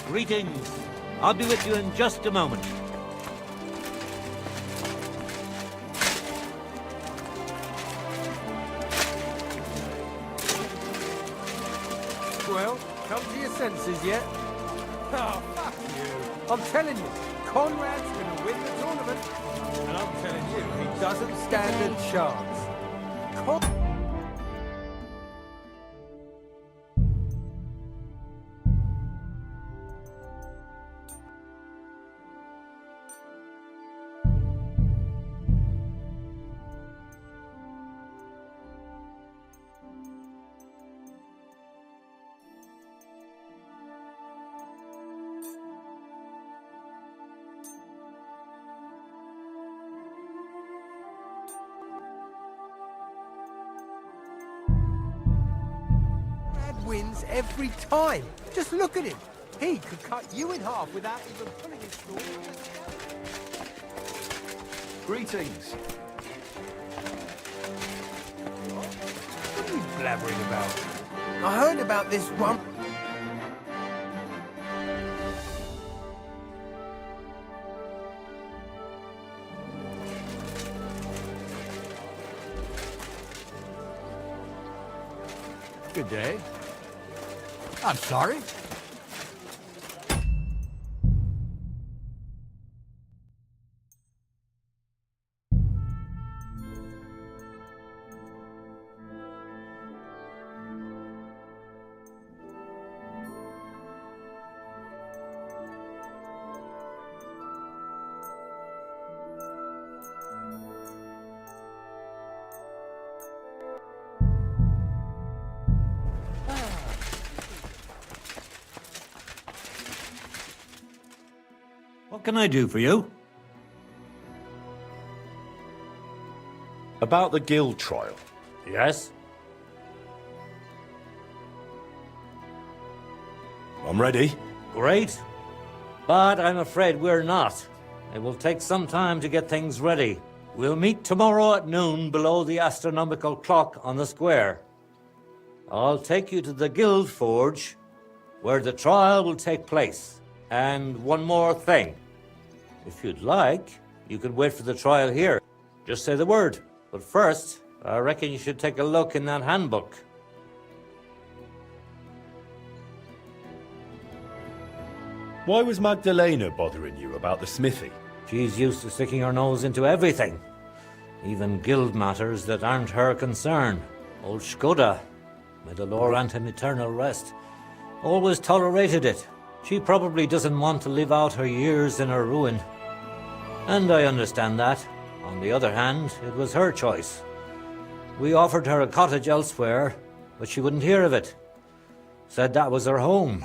Greetings. I'll be with you in just a moment. Well, come to your senses yet? Oh, fuck you. I'm telling you, Conrad's gonna win the tournament. And I'm telling you, he doesn't stand a chance. Wins every time. Just look at him. He could cut you in half without even pulling his sword. Greetings. What are you blabbering about? I heard about this one. Good day. I'm sorry. What can I do for you? About the guild trial. Yes? I'm ready. Great. But I'm afraid we're not. It will take some time to get things ready. We'll meet tomorrow at noon below the astronomical clock on the square. I'll take you to the guild forge, where the trial will take place. And one more thing. If you'd like, you can wait for the trial here. Just say the word. But first, I reckon you should take a look in that handbook. Why was Magdalena bothering you about the smithy? She's used to sticking her nose into everything. Even guild matters that aren't her concern. Old Skoda, may the Lord grant him eternal rest, always tolerated it. She probably doesn't want to live out her years in her ruin. And I understand that. On the other hand, it was her choice. We offered her a cottage elsewhere, but she wouldn't hear of it. Said that was her home.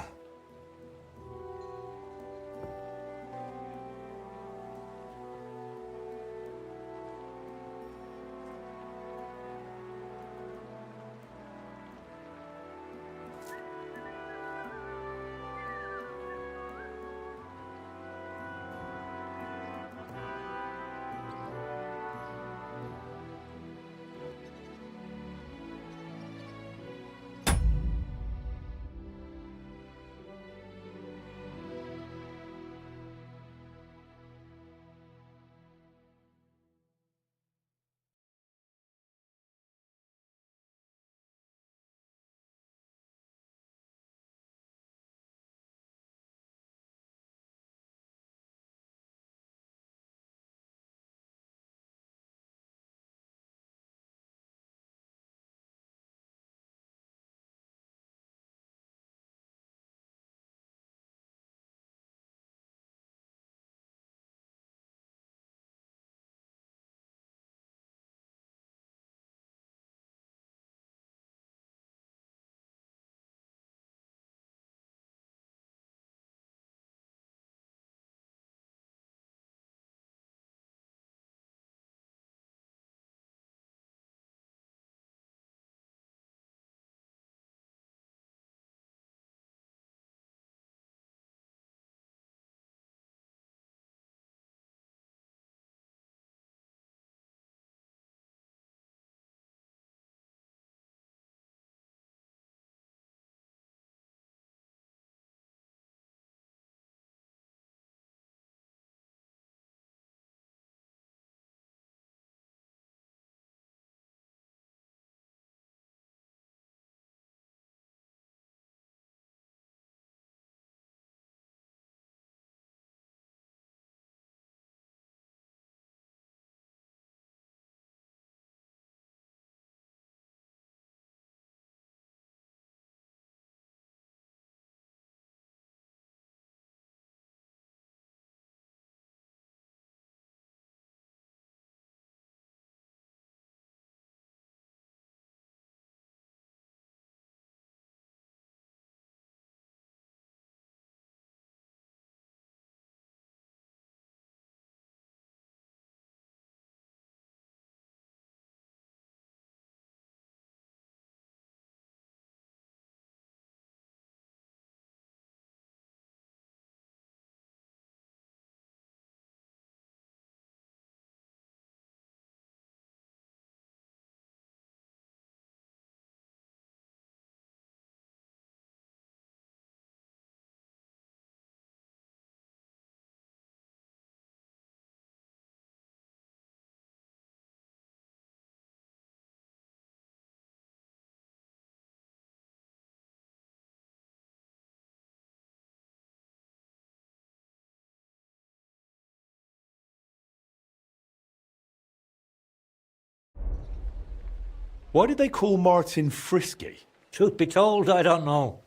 Why did they call Martin Frisky? Truth be told, I don't know.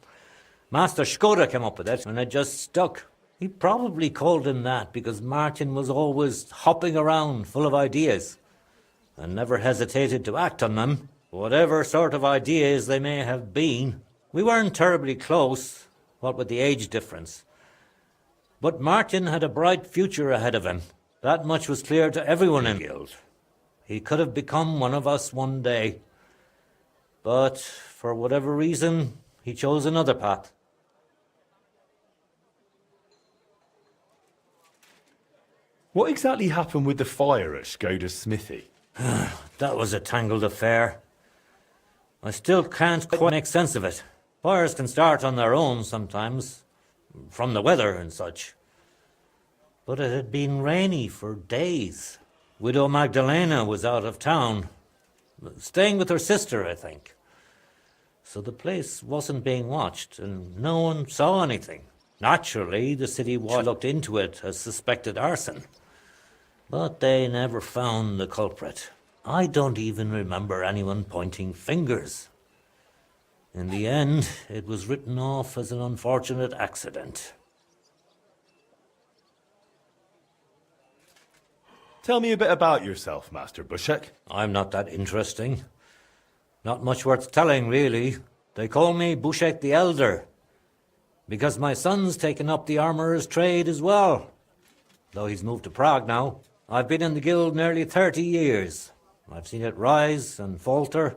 Master Skoda came up with it, and it just stuck. He probably called him that because Martin was always hopping around full of ideas and never hesitated to act on them, whatever sort of ideas they may have been. We weren't terribly close, what with the age difference. But Martin had a bright future ahead of him. That much was clear to everyone in the guild. He could have become one of us one day. But for whatever reason, he chose another path. What exactly happened with the fire at Skoda's smithy? That was a tangled affair. I still can't quite make sense of it. Fires can start on their own sometimes, from the weather and such. But it had been rainy for days. Widow Magdalena was out of town, staying with her sister, I think. So the place wasn't being watched, and no one saw anything. Naturally, the city watch looked into it as suspected arson. But they never found the culprit. I don't even remember anyone pointing fingers. In the end, it was written off as an unfortunate accident. Tell me a bit about yourself, Master Bushek. I'm not that interesting. Not much worth telling, really. They call me Bushek the Elder, because my son's taken up the armourer's trade as well, though he's moved to Prague now. I've been in the guild nearly 30 years. I've seen it rise and falter,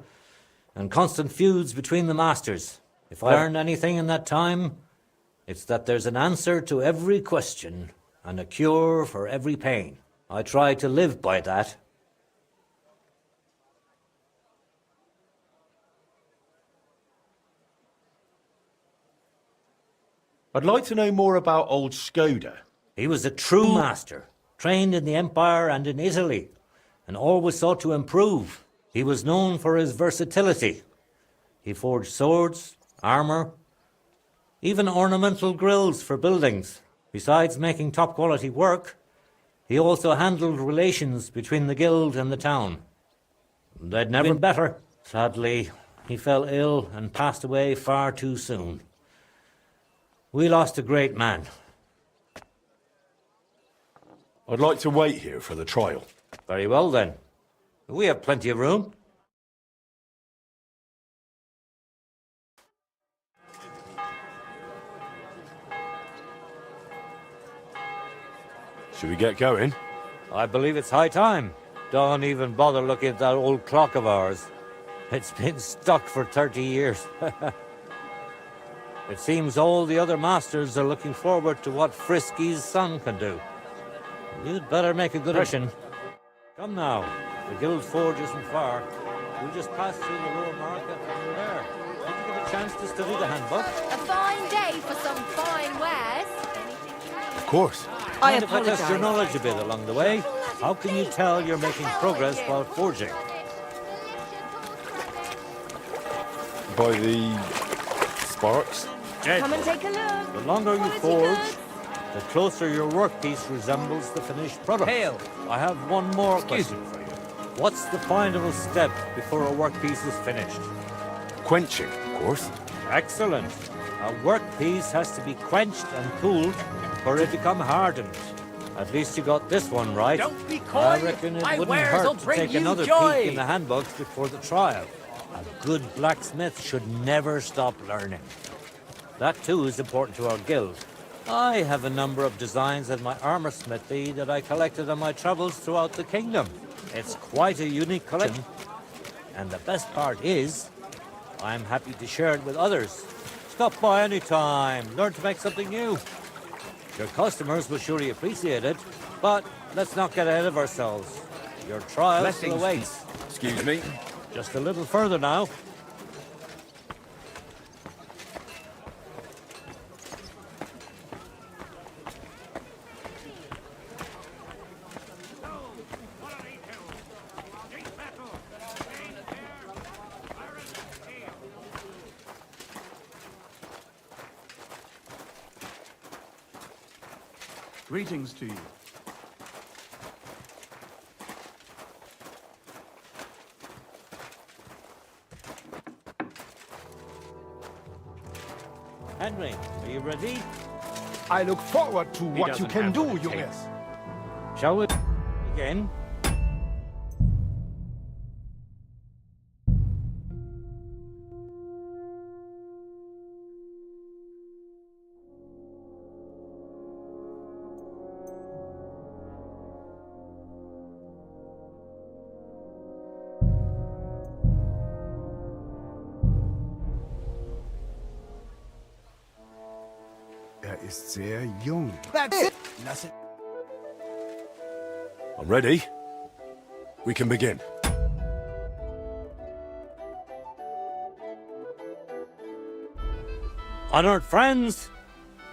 and constant feuds between the masters. If I learned anything in that time, it's that there's an answer to every question and a cure for every pain. I try to live by that. I'd like to know more about old Skoda. He was a true master, trained in the Empire and in Italy, and always sought to improve. He was known for his versatility. He forged swords, armour, even ornamental grills for buildings. Besides making top-quality work, he also handled relations between the guild and the town. They'd never been better. Sadly, he fell ill and passed away far too soon. We lost a great man. I'd like to wait here for the trial. Very well, then. We have plenty of room. Should we get going? I believe it's high time. Don't even bother looking at that old clock of ours. It's been stuck for 30 years. It seems all the other masters are looking forward to what Frisky's son can do. You'd better make a good impression. Come now, the guild forge isn't far. We'll just pass through the lower market and we're there. Did you get a chance to study the handbook? A fine day for some fine wares. Of course. I Mind if I test your apologise. knowledge a bit along the way? How can you tell you're making progress while forging? By the sparks? Come and take a look. The longer you Quality forge, goods. the closer your workpiece resembles the finished product. Hail. I have one more question for you. What's the final step before a workpiece is finished? Quenching, of course. Excellent. A workpiece has to be quenched and cooled for it to become hardened. At least you got this one right. Don't be coy. I reckon it My wouldn't wares will hurt to bring take you another joy. peek in the handbooks before the trial. A good blacksmith should never stop learning. That too is important to our guild. I have a number of designs in my armor smithy that I collected on my travels throughout the kingdom. It's quite a unique collection, and the best part is, I'm happy to share it with others. Stop by any time, learn to make something new. Your customers will surely appreciate it, but let's not get ahead of ourselves. Your trial still Blessings. awaits. Excuse me. Just a little further now. Greetings to you. Henry, are you ready? I look forward to what you doesn't can have do, what it Junge. takes. Shall we begin? Ist sehr jung. That's it. Lass it. I'm ready. We can begin. Honored friends,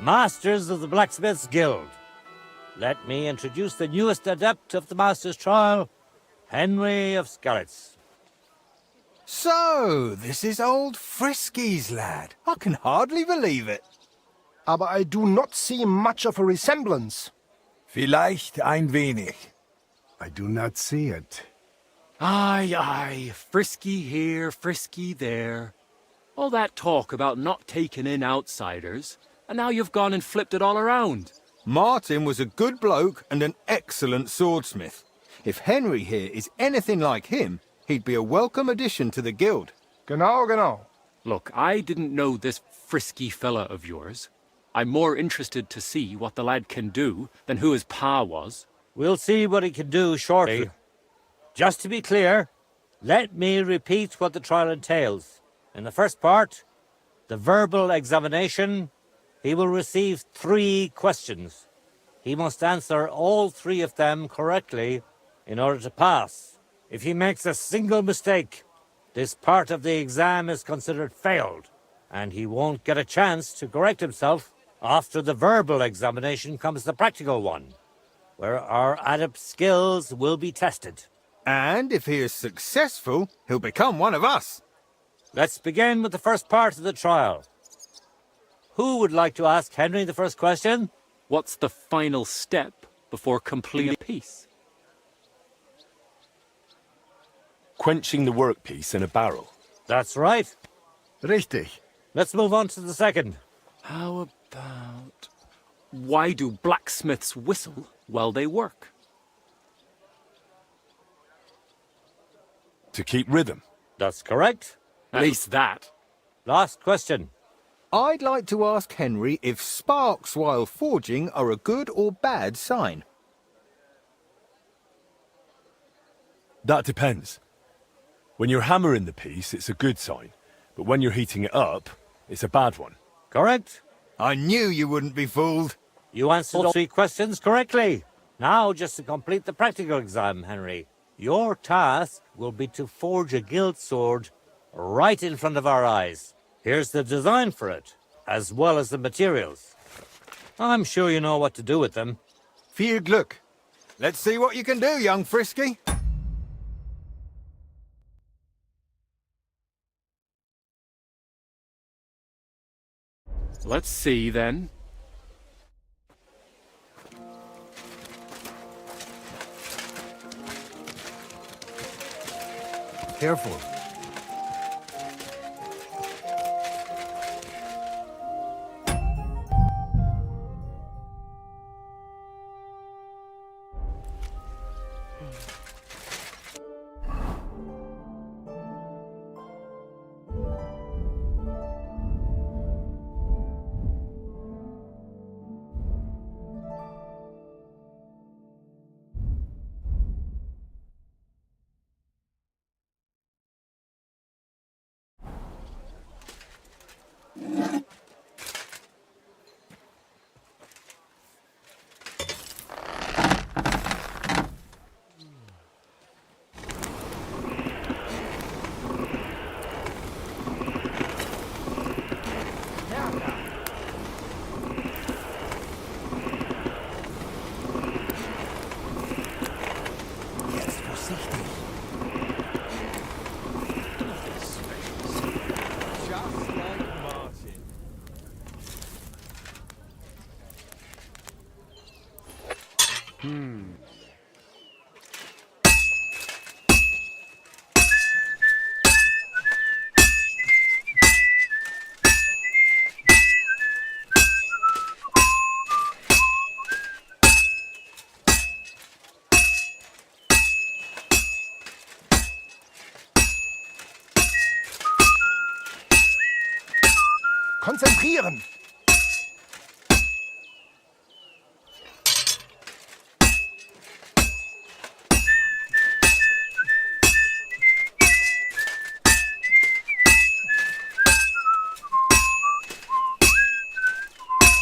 masters of the Blacksmiths Guild, let me introduce the newest adept of the Master's Trial, Henry of Skalitz. So, this is old Frisky's lad. I can hardly believe it. Aber I do not see much of a resemblance. Vielleicht ein wenig. I do not see it. Aye, aye, frisky here, frisky there. All that talk about not taking in outsiders, and now you've gone and flipped it all around. Martin was a good bloke and an excellent swordsmith. If Henry here is anything like him, he'd be a welcome addition to the guild. Genau, genau. Look, I didn't know this frisky fella of yours. I'm more interested to see what the lad can do than who his pa was. We'll see what he can do shortly. Just to be clear, let me repeat what the trial entails. In the first part, the verbal examination, he will receive 3 questions. He must answer all 3 of them correctly in order to pass. If he makes a single mistake, this part of the exam is considered failed, and he won't get a chance to correct himself. After the verbal examination comes the practical one, where our adept skills will be tested. And if he is successful, he'll become one of us. Let's begin with the first part of the trial. Who would like to ask Henry the first question? What's the final step before completing a piece? Quenching the workpiece in a barrel. That's right. Richtig. Let's move on to the second. How about... Why do blacksmiths whistle while they work? To keep rhythm. That's correct. At least that. Last question. I'd like to ask Henry if sparks while forging are a good or bad sign. That depends. When you're hammering the piece, it's a good sign. But when you're heating it up, it's a bad one. Correct. I knew you wouldn't be fooled. You answered all 3 questions correctly. Now, just to complete the practical exam, Henry, your task will be to forge a guild sword right in front of our eyes. Here's the design for it, as well as the materials. I'm sure you know what to do with them. Viel Glück. Let's see what you can do, young Frisky. Let's see, then. Careful.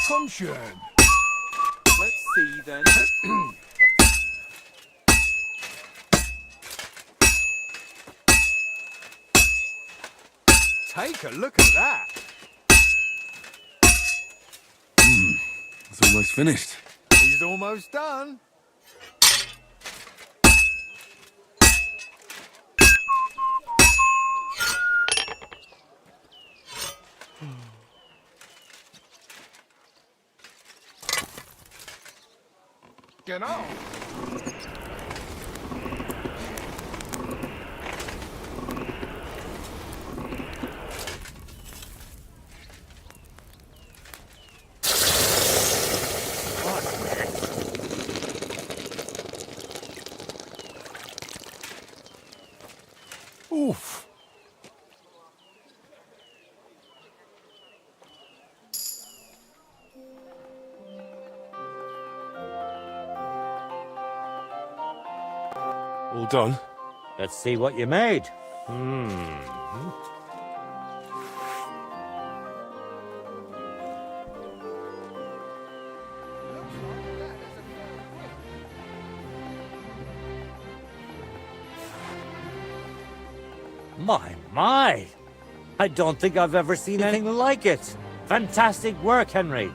Komm schön. Let's see then. Take a look at that. It's almost finished. He's almost done. Genau. Oof. All done? Let's see what you made. My! I don't think I've ever seen anything like it. Fantastic work, Henry.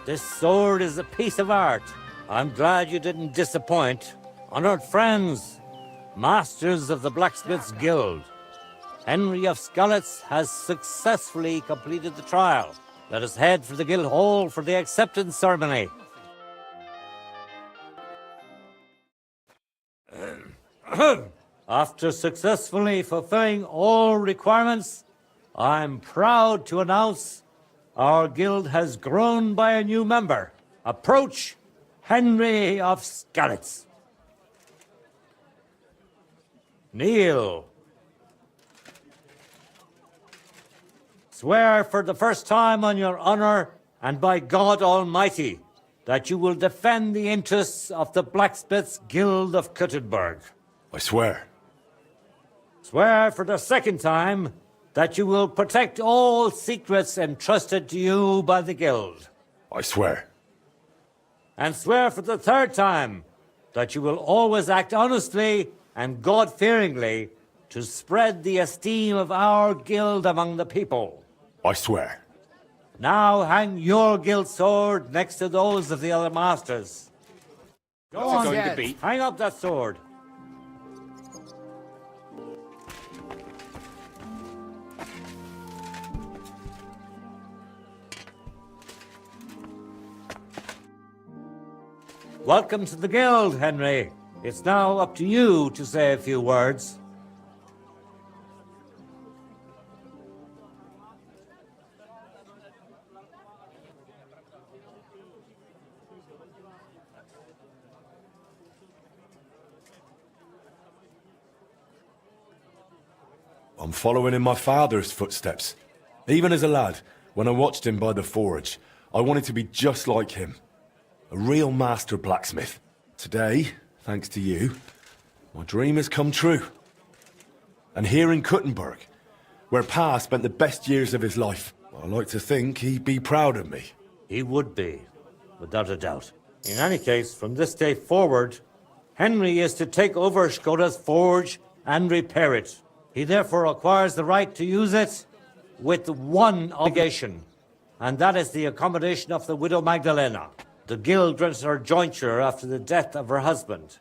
This sword is a piece of art. I'm glad you didn't disappoint. Honored friends, masters of the Blacksmith's Guild, Henry of Skalitz has successfully completed the trial. Let us head for the guild hall for the acceptance ceremony. After successfully fulfilling all requirements, I'm proud to announce our guild has grown by a new member. Approach Henry of Skalitz. Kneel. Swear for the first time on your honor and by God Almighty that you will defend the interests of the Blacksmiths Guild of Kuttenberg. I swear. Swear for the second time that you will protect all secrets entrusted to you by the Guild. I swear. And swear for the third time that you will always act honestly and God-fearingly to spread the esteem of our guild among the people. I swear. Now hang your guild sword next to those of the other masters. Go What's it on, going to Gad. be? Hang up that sword. Welcome to the guild, Henry. It's now up to you to say a few words. I'm following in my father's footsteps. Even as a lad, when I watched him by the forge, I wanted to be just like him. A real master blacksmith. Today, thanks to you, my dream has come true. And here in Kuttenberg, where Pa spent the best years of his life, I like to think he'd be proud of me. He would be, without a doubt. In any case, from this day forward, Henry is to take over Skoda's forge and repair it. He therefore acquires the right to use it with one obligation, and that is the accommodation of the widow Magdalena. The guild rents her jointure after the death of her husband.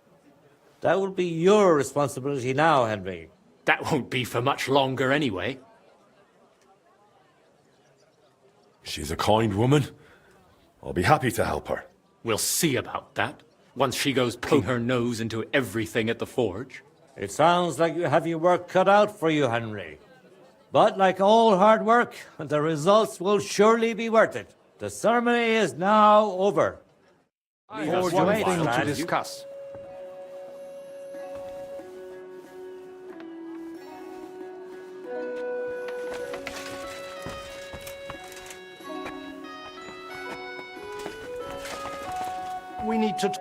That will be your responsibility now, Henry. That won't be for much longer anyway. She's a kind woman. I'll be happy to help her. We'll see about that, once she goes poking her nose into everything at the forge. It sounds like you have your work cut out for you, Henry. But like all hard work, the results will surely be worth it. The ceremony is now over. I Leave have us one wait, thing to lad. discuss. We need to...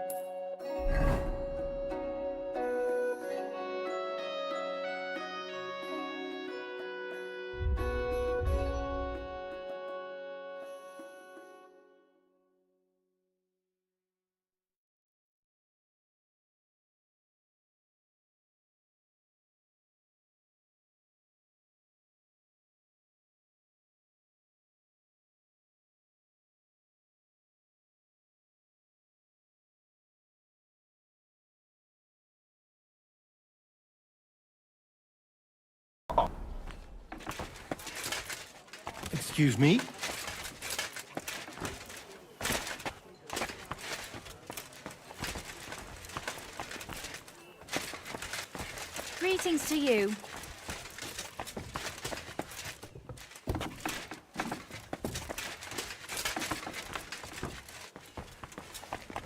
Excuse me? Greetings to you.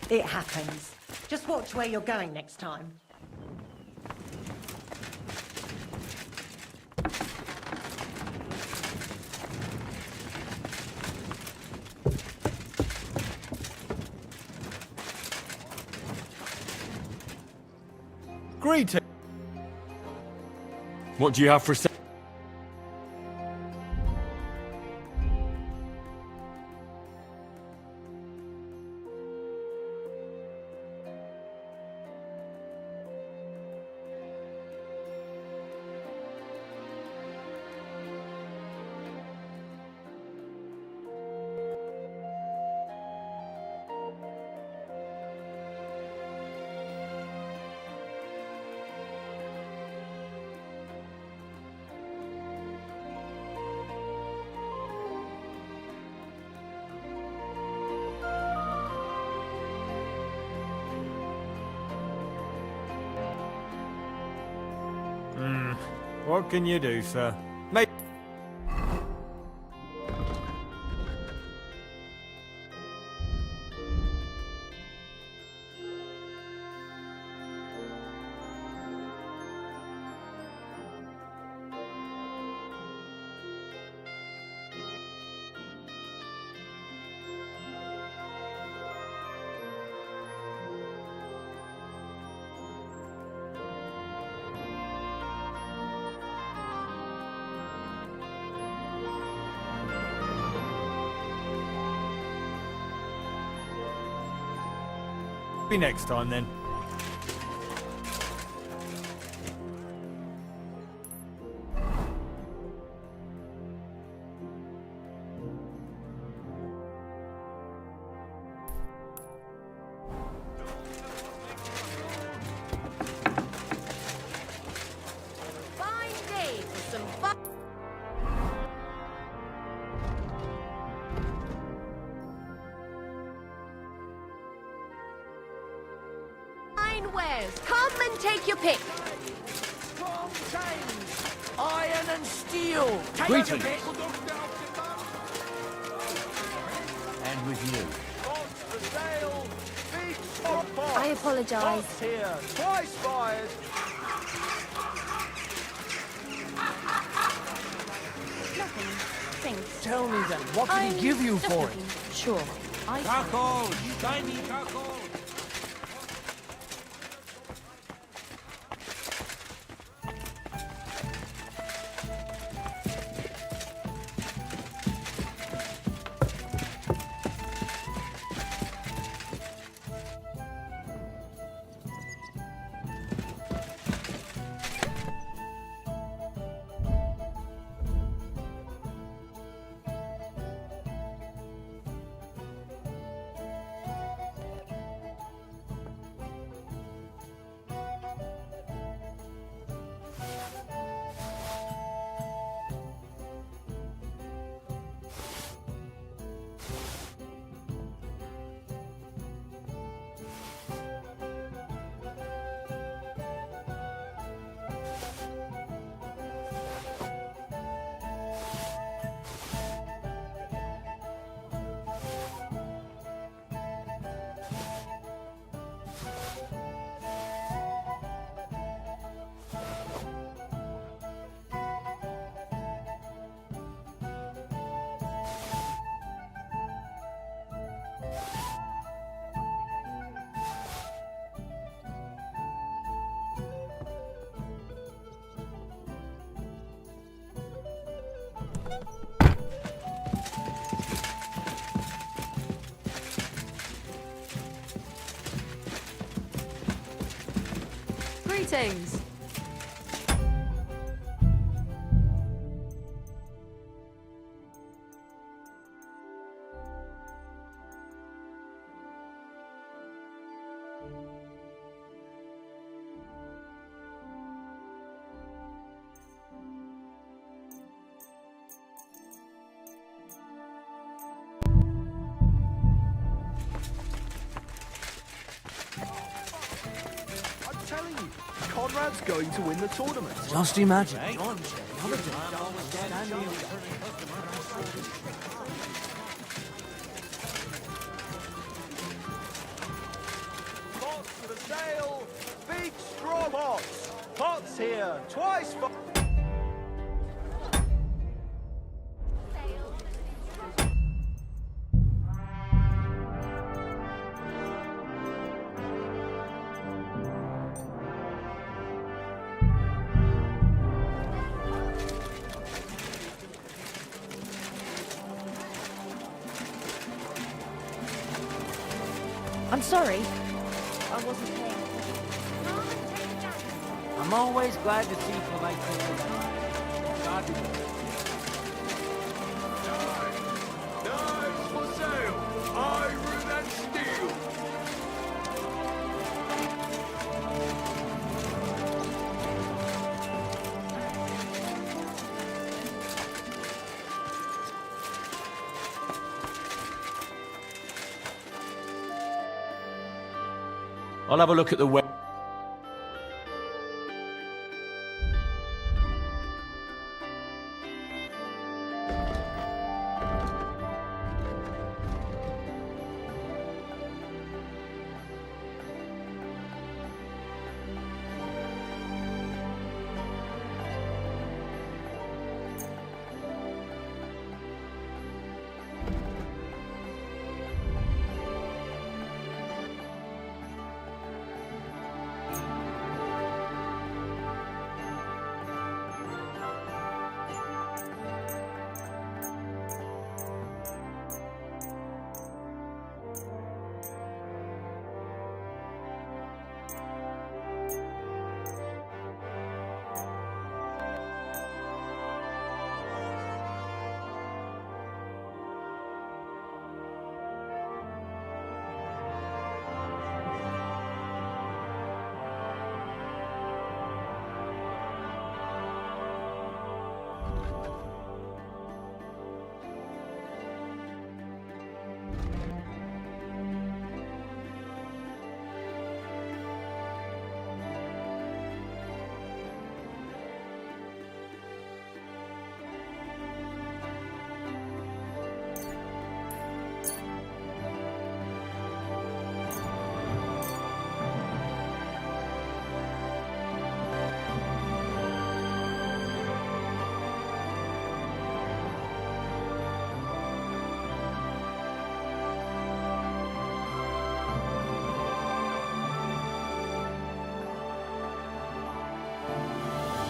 It happens. Just watch where you're going next time. Greetings. What do you have for sale? What can you do, sir? Mate. Be next time then. Fine day for some fun. Fine wares. Come and take your pick. Strong chains, iron and steel. Greetings. And with you. I apologize. Here, twice fired. Nothing. Thanks. Tell me then, what did he give you just for looking. it? Sure. I Charcoal! Shiny charcoal! Greetings. Conrad's going to win the tournament. Just imagine. Pots for the sale. Big straw pots. Pots here. Twice for... I'm sorry. I wasn't paying attention. I'm always glad to see polite people. Knives for sale. Iron and steel. I'll have a look at the web.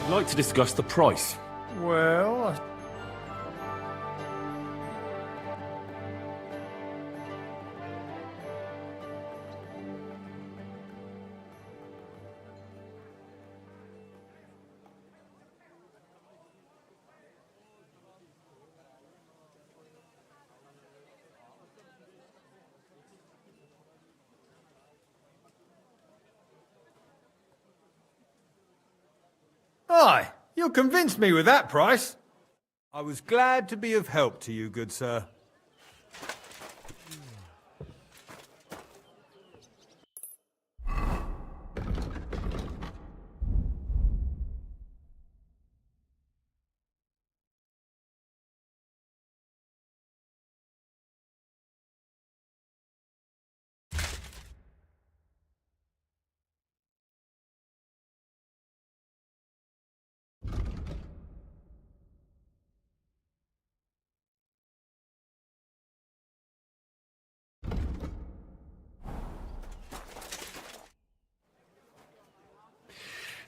I'd like to discuss the price. Well, aye, you convinced me with that price. I was glad to be of help to you, good sir.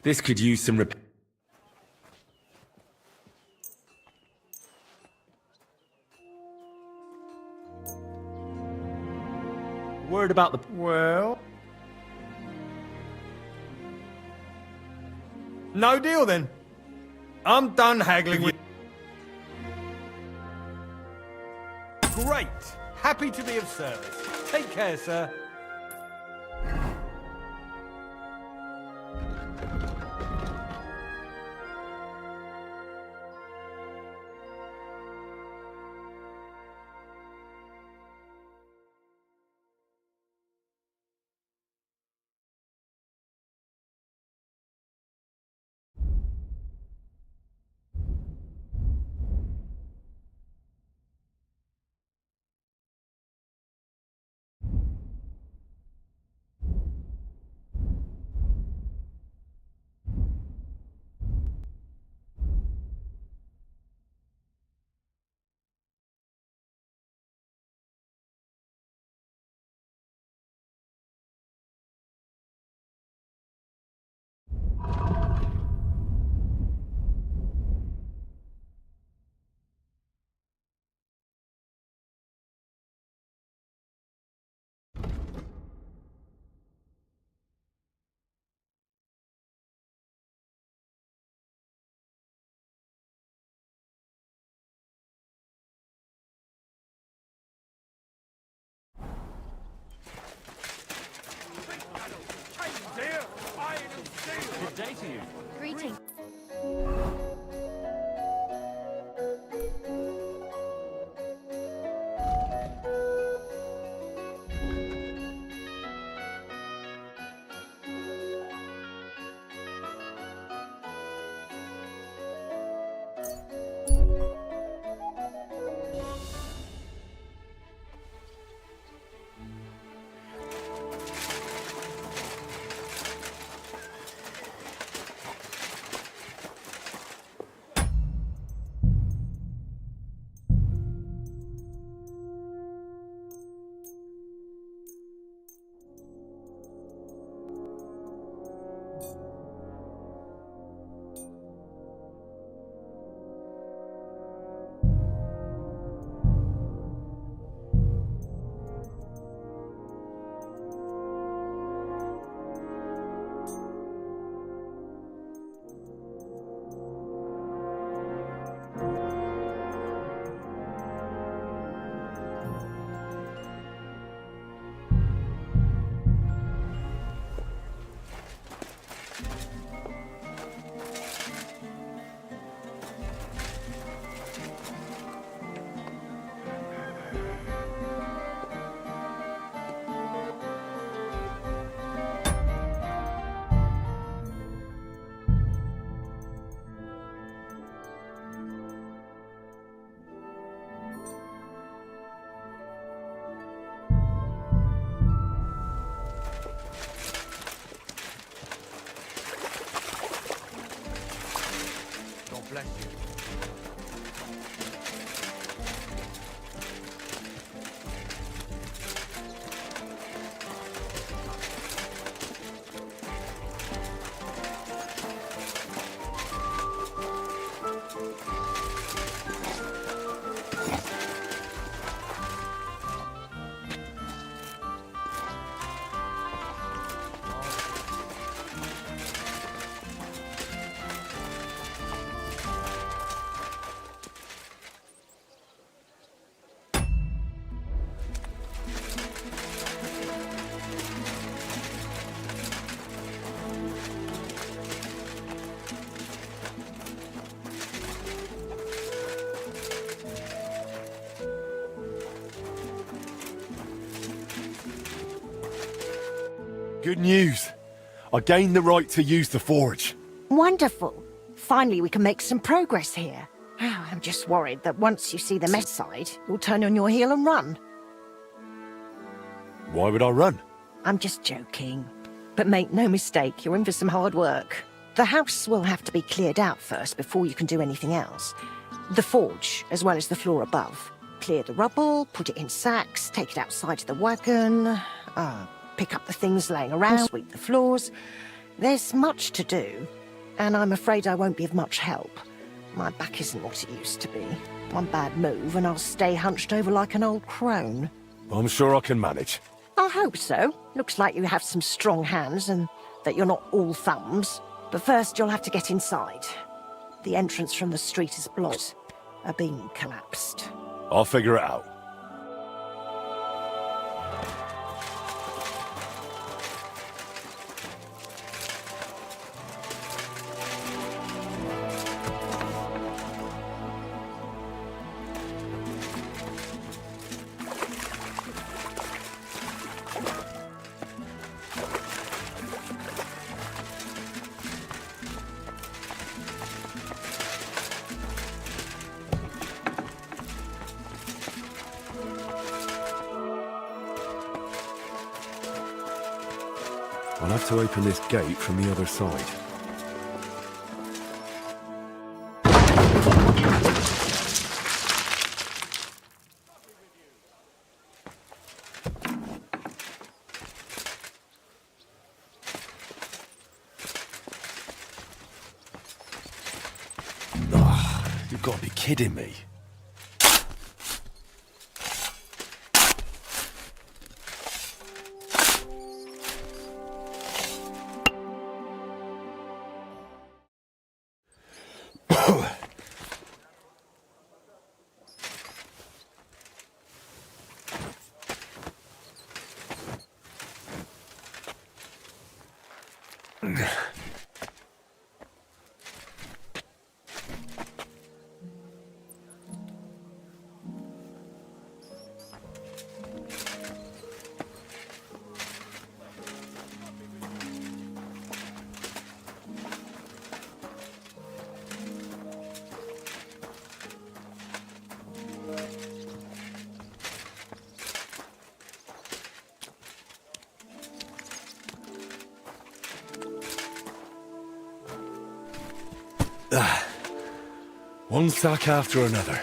This could use some word about the... Well... No deal then. I'm done haggling with... Great! Happy to be of service. Take care, sir. Good news. I gained the right to use the forge. Wonderful. Finally, we can make some progress here. I'm just worried that once you see the mess side, you'll turn on your heel and run. Why would I run? I'm just joking. But make no mistake, you're in for some hard work. The house will have to be cleared out first before you can do anything else. The forge, as well as the floor above. Clear the rubble, put it in sacks, take it outside to the wagon, pick up the things laying around, sweep the floors. There's much to do, and I'm afraid I won't be of much help. My back isn't what it used to be. One bad move and I'll stay hunched over like an old crone. I'm sure I can manage. I hope so. Looks like you have some strong hands and that you're not all thumbs. But first you'll have to get inside. The entrance from the street is blocked. A beam collapsed. I'll figure it out. I'll have to open this gate from the other side. You've got to be kidding me. One sack after another.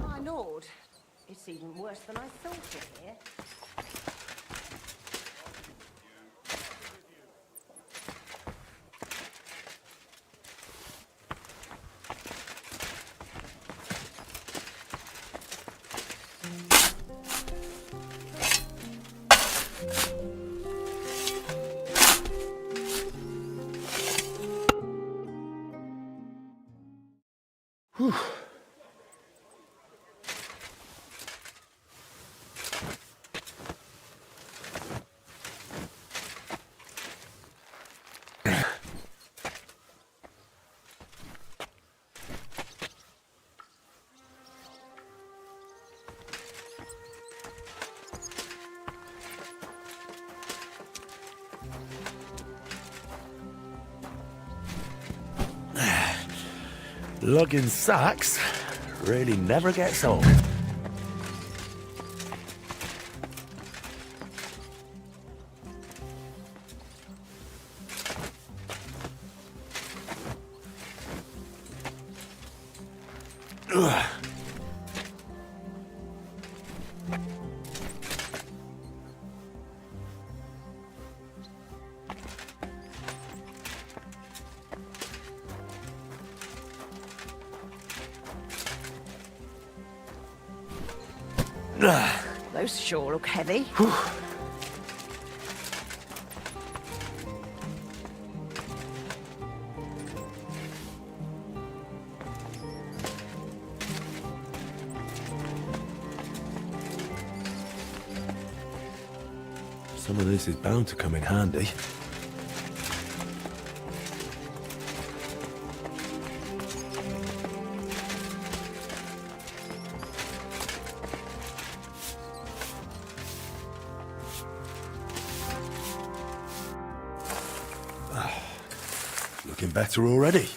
My lord, it's even worse than I thought it here. Lugging sacks really never gets old. Those sure look heavy. Some of this is bound to come in handy. looking better already.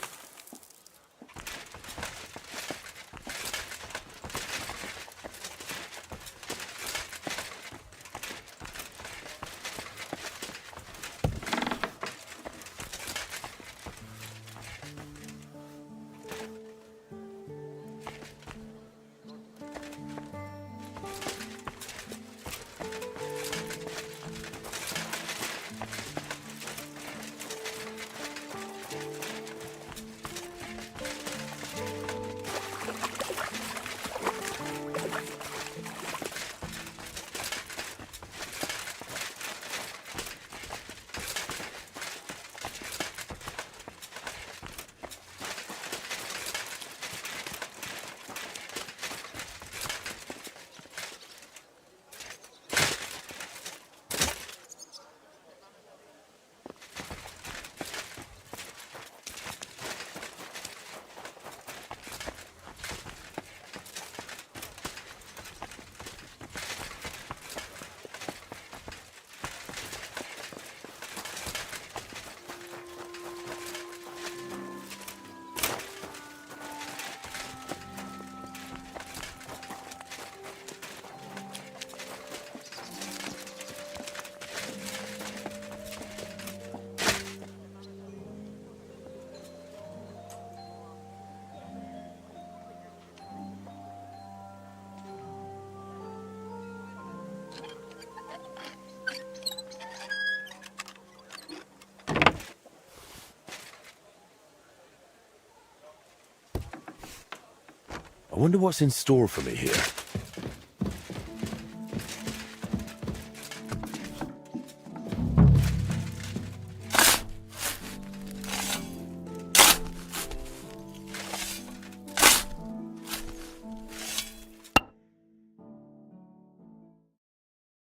I wonder what's in store for me here.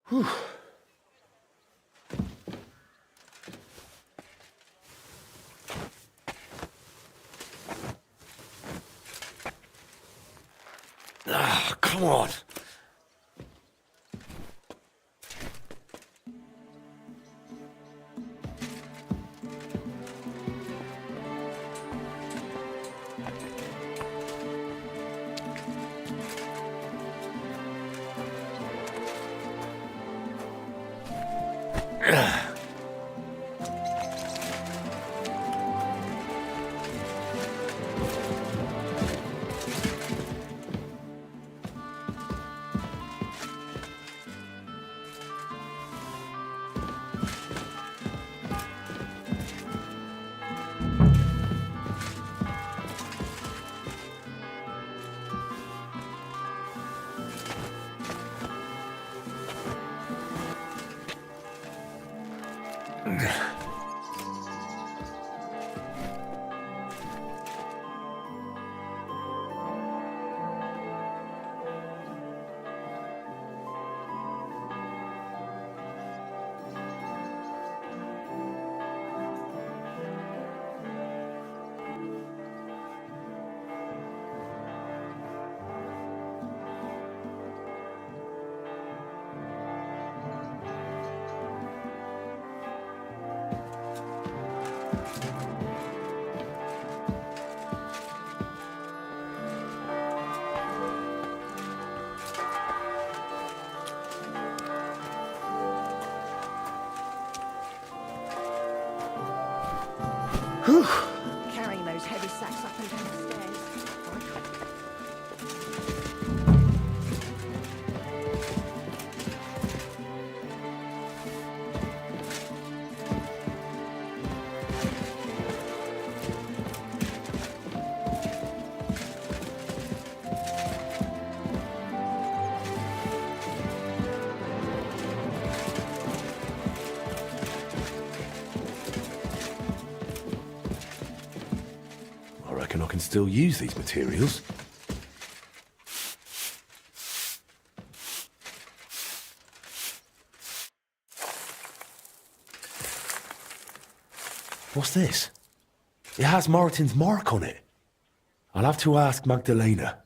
Whew. Ah, come on. Carrying those heavy sacks up and down the stairs. I reckon I can still use these materials. What's this? It has Martin's mark on it. I'll have to ask Magdalena.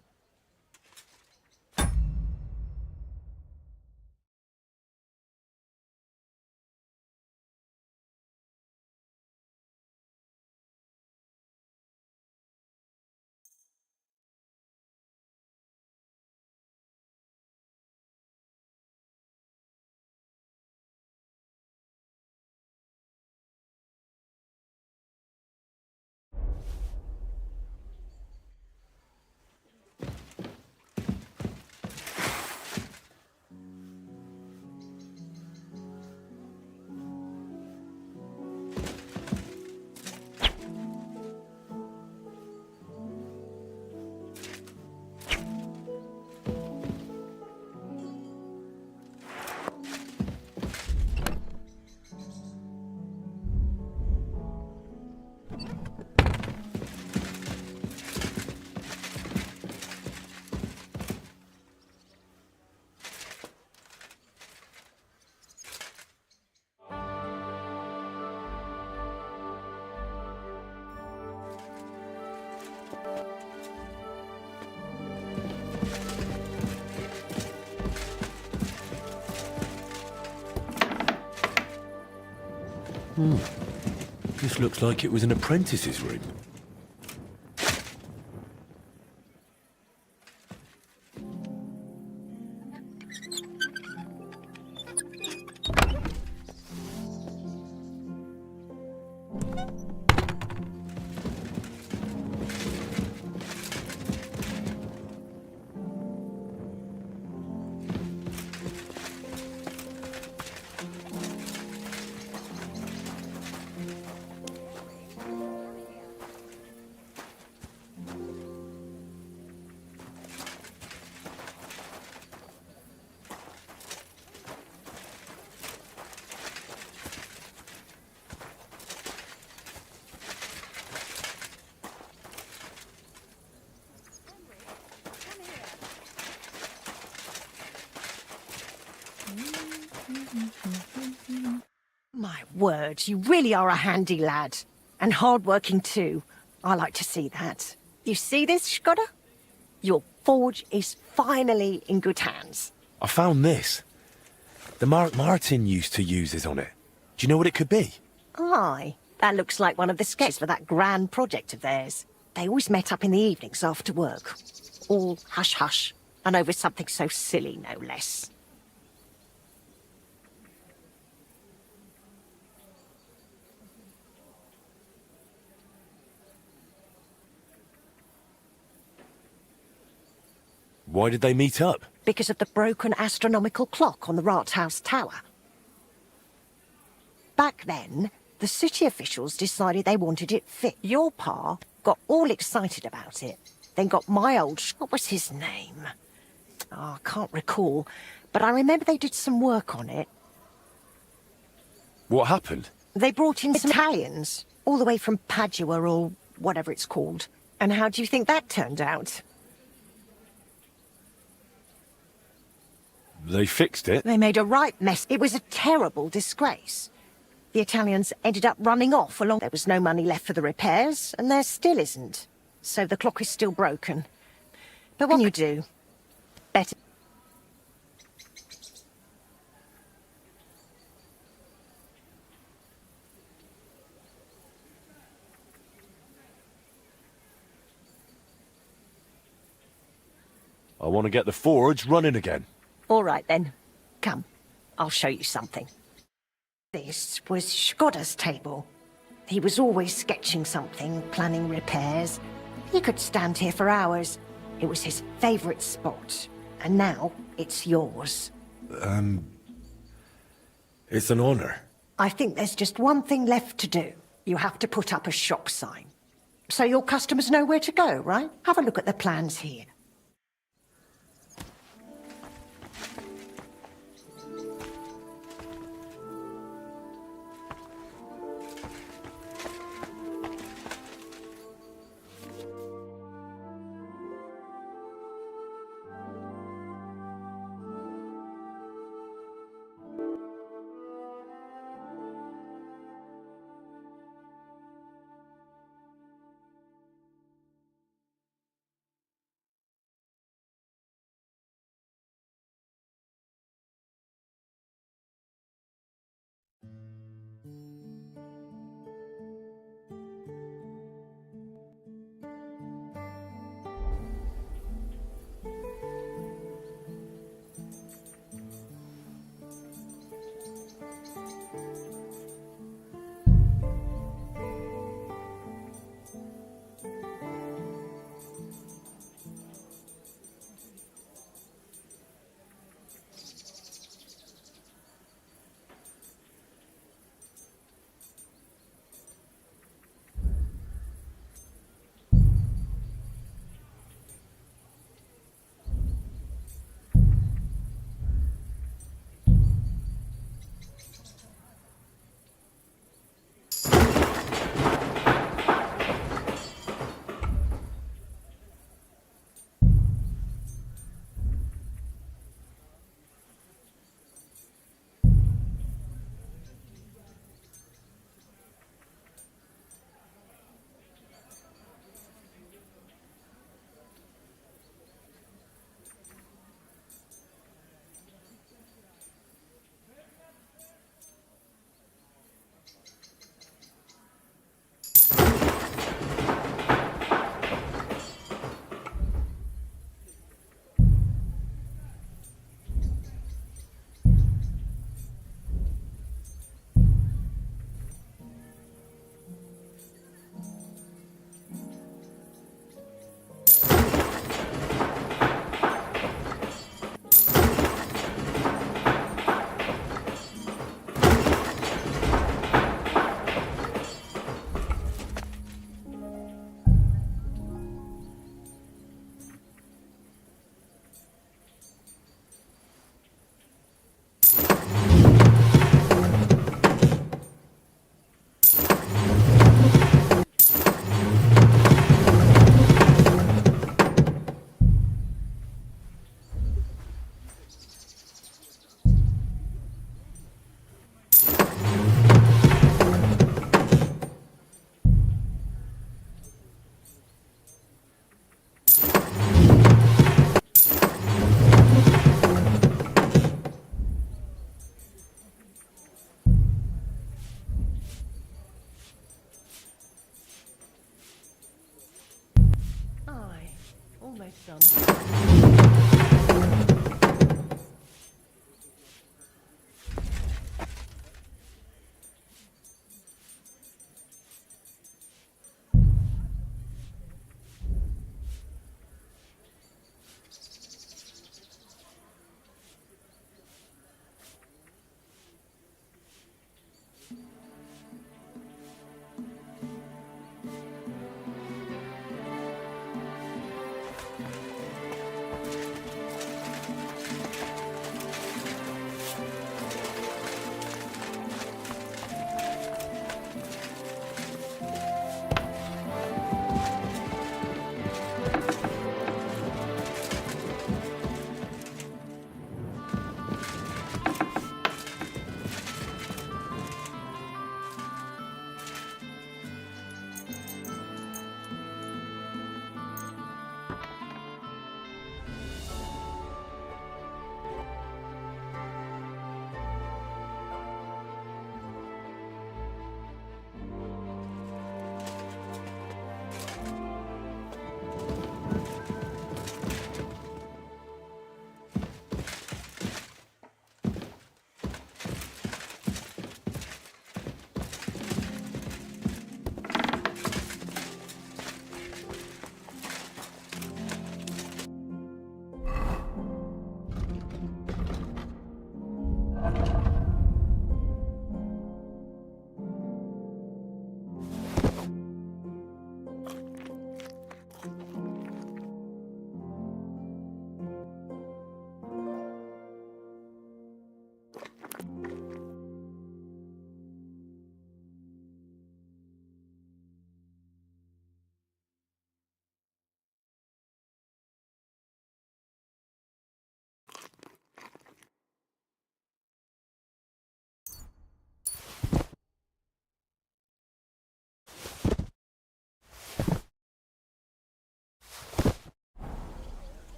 This looks like it was an apprentice's room. My word, you really are a handy lad. And hard-working too. I like to see that. You see this, Skoda? Your forge is finally in good hands. I found this. The Mark Martin used to use this on it. Do you know what it could be? Aye, that looks like one of the sketches for that grand project of theirs. They always met up in the evenings after work. All hush-hush, and over something so silly, no less. Why did they meet up? Because of the broken astronomical clock on the Rathaus Tower. Back then, the city officials decided they wanted it fixed. Your pa got all excited about it, then got my old... What was his name? Oh, I can't recall, but I remember they did some work on it. What happened? They brought in some Italians, all the way from Padua or whatever it's called. And how do you think that turned out? They fixed it? They made a right mess. It was a terrible disgrace. The Italians ended up running off along... There was no money left for the repairs, and there still isn't. So the clock is still broken. But what can you do? Better... I want to get the forge running again. All right, then. Come, I'll show you something. This was Skoda's table. He was always sketching something, planning repairs. He could stand here for hours. It was his favourite spot. And now, it's yours. It's an honor. I think there's just one thing left to do. You have to put up a shop sign. So your customers know where to go, right? Have a look at the plans here.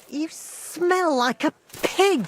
You smell like a pig.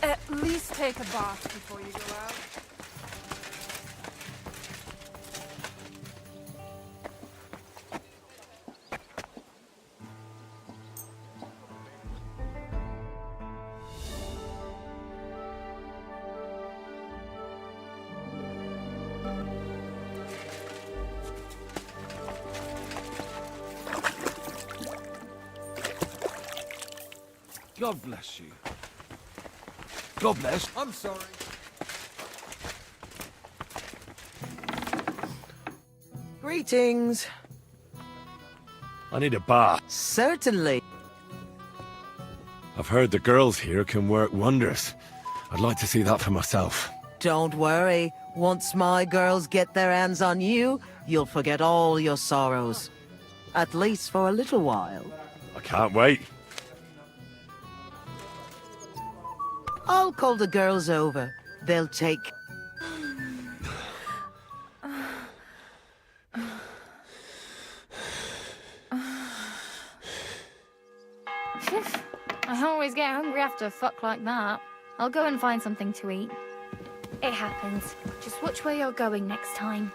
At least take a bath before you go out. God bless you. God bless. I'm sorry. Greetings. I need a bath. Certainly. I've heard the girls here can work wonders. I'd like to see that for myself. Don't worry. Once my girls get their hands on you, you'll forget all your sorrows. At least for a little while. I can't wait. I'll call the girls over. They'll take... I always get hungry after a fuck like that. I'll go and find something to eat. It happens. Just watch where you're going next time.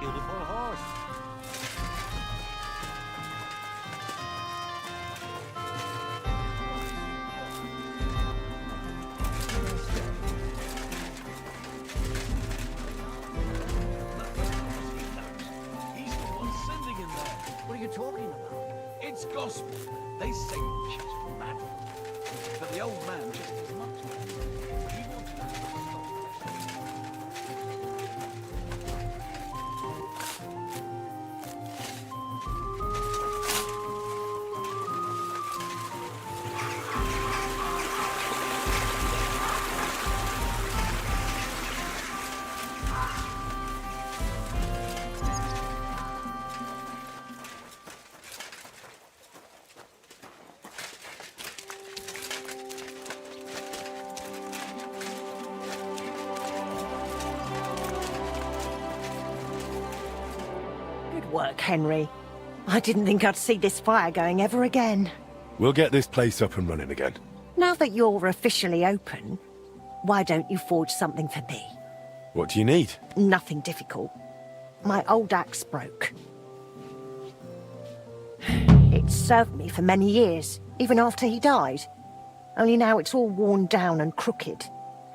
beautiful horse. He's the one sending him there. What are you talking about? It's gospel. They say she's mad. But the old man just as much. He wanted her to stop. Good work, Henry. I didn't think I'd see this fire going ever again. We'll get this place up and running again. Now that you're officially open, why don't you forge something for me? What do you need? Nothing difficult. My old axe broke. It served me for many years, even after he died. Only now it's all worn down and crooked,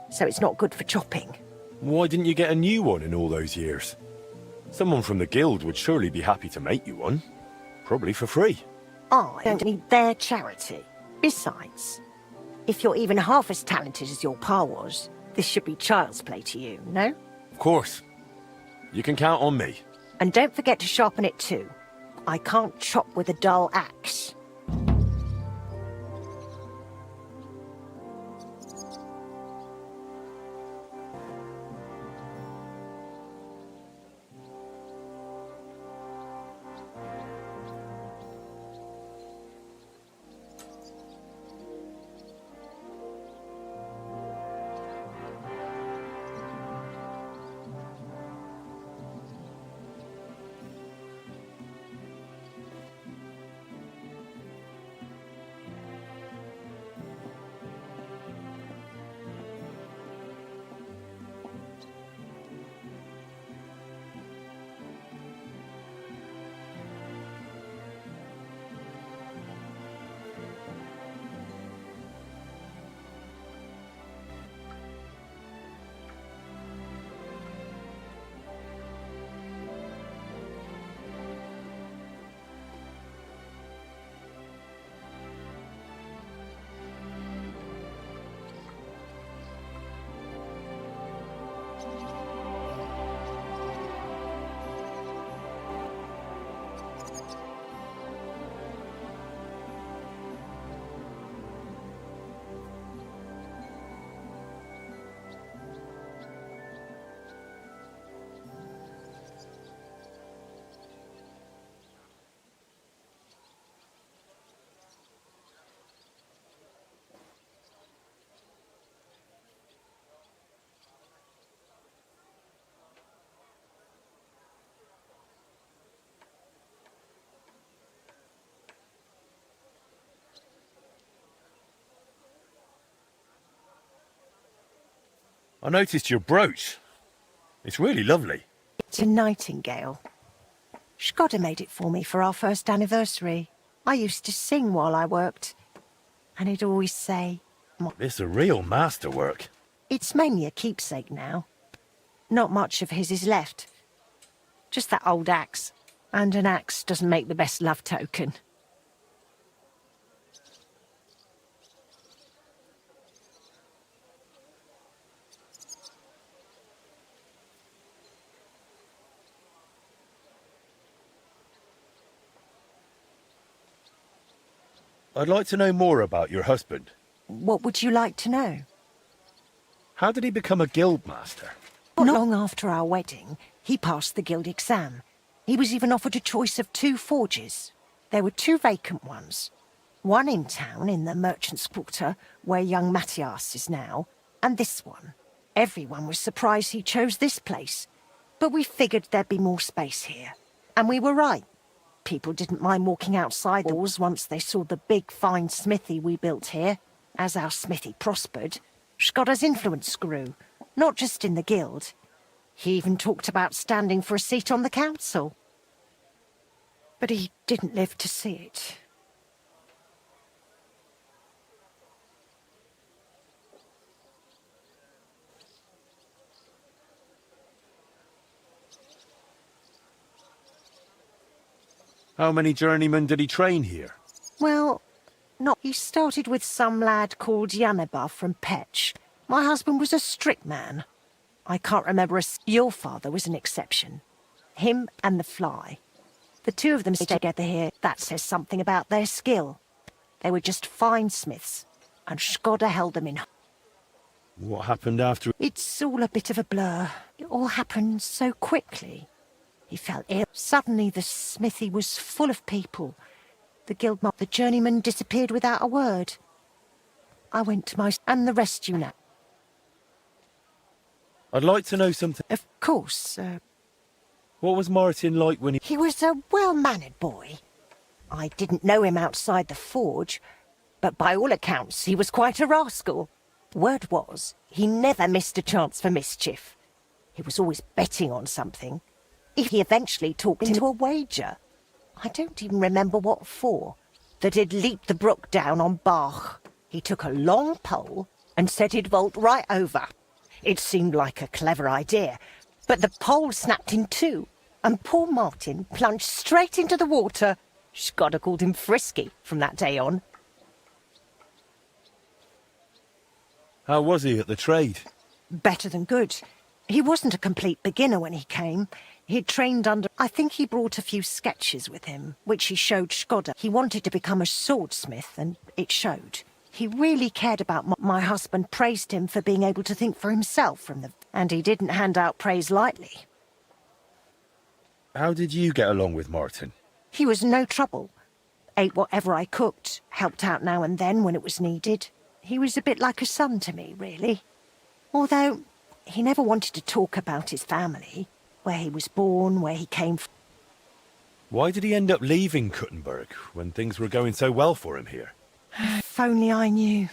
so it's not good for chopping. Why didn't you get a new one in all those years? Someone from the guild would surely be happy to make you one. Probably for free. I don't need their charity. Besides, if you're even half as talented as your pa was, this should be child's play to you, no? Of course. You can count on me. And don't forget to sharpen it too. I can't chop with a dull axe. I noticed your brooch. It's really lovely. It's a nightingale. Shkoda made it for me for our first anniversary. I used to sing while I worked, and he'd always say, This is a real masterwork. it's mainly a keepsake now. Not much of his is left. Just that old axe. And an axe doesn't make the best love token. I'd like to know more about your husband. What would you like to know? How did he become a guild master? Not long after our wedding, he passed the guild exam. He was even offered a choice of 2 forges. There were 2 vacant ones. One in town, in the merchant's quarter, where young Matthias is now, and this one. Everyone was surprised he chose this place. But we figured there'd be more space here. And we were right. People didn't mind walking outside the walls once they saw the big, fine smithy we built here. As our smithy prospered, Shkoda's influence grew, not just in the guild, He even talked about standing for a seat on the council. But he didn't live to see it. How many journeymen did he train here? Well, not. He started with some lad called Yaneba from Petch. My husband was a strict man. I can't remember Your father was an exception. Him and the Fly. The two of them stayed together here. That says something about their skill. They were just fine smiths, and Skoda held them in. What happened after? It's all a bit of a blur. It all happened so quickly. He fell ill. Suddenly the smithy was full of people. The journeyman disappeared without a word. I went to my... and the rest you know. I'd like to know something. Of course, What was Martin like when he... He was a well-mannered boy. I didn't know him outside the forge, but by all accounts he was quite a rascal. Word was, he never missed a chance for mischief. He was always betting on something. He eventually talked into a wager. I don't even remember what for. That he'd leaped the brook down on Bach. He took a long pole and said he'd vault right over. It seemed like a clever idea, but the pole snapped in two, and poor Martin plunged straight into the water. Skoda called him Frisky from that day on. How was he at the trade? Better than good. He wasn't a complete beginner when he came. He'd trained under... I think he brought a few sketches with him, which he showed Skoda. He wanted to become a swordsmith, and it showed. He really cared about my husband praised him for being able to think for himself from the... And he didn't hand out praise lightly. How did you get along with Martin? He was no trouble. Ate whatever I cooked, helped out now and then when it was needed. He was a bit like a son to me, really. Although he never wanted to talk about his family, where he was born, where he came from. Why did he end up leaving Kuttenberg when things were going so well for him here? If only I knew.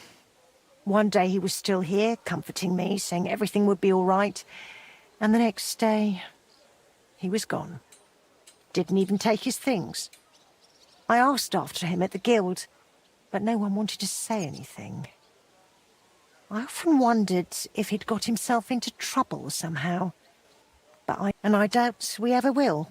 One day he was still here, comforting me, saying everything would be all right. And the next day, he was gone. Didn't even take his things. I asked after him at the guild, but no one wanted to say anything. I often wondered if he'd got himself into trouble somehow. But I doubt we ever will.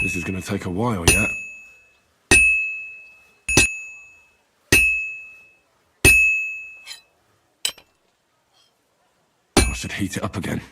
This is gonna take a while yet. I should heat it up again.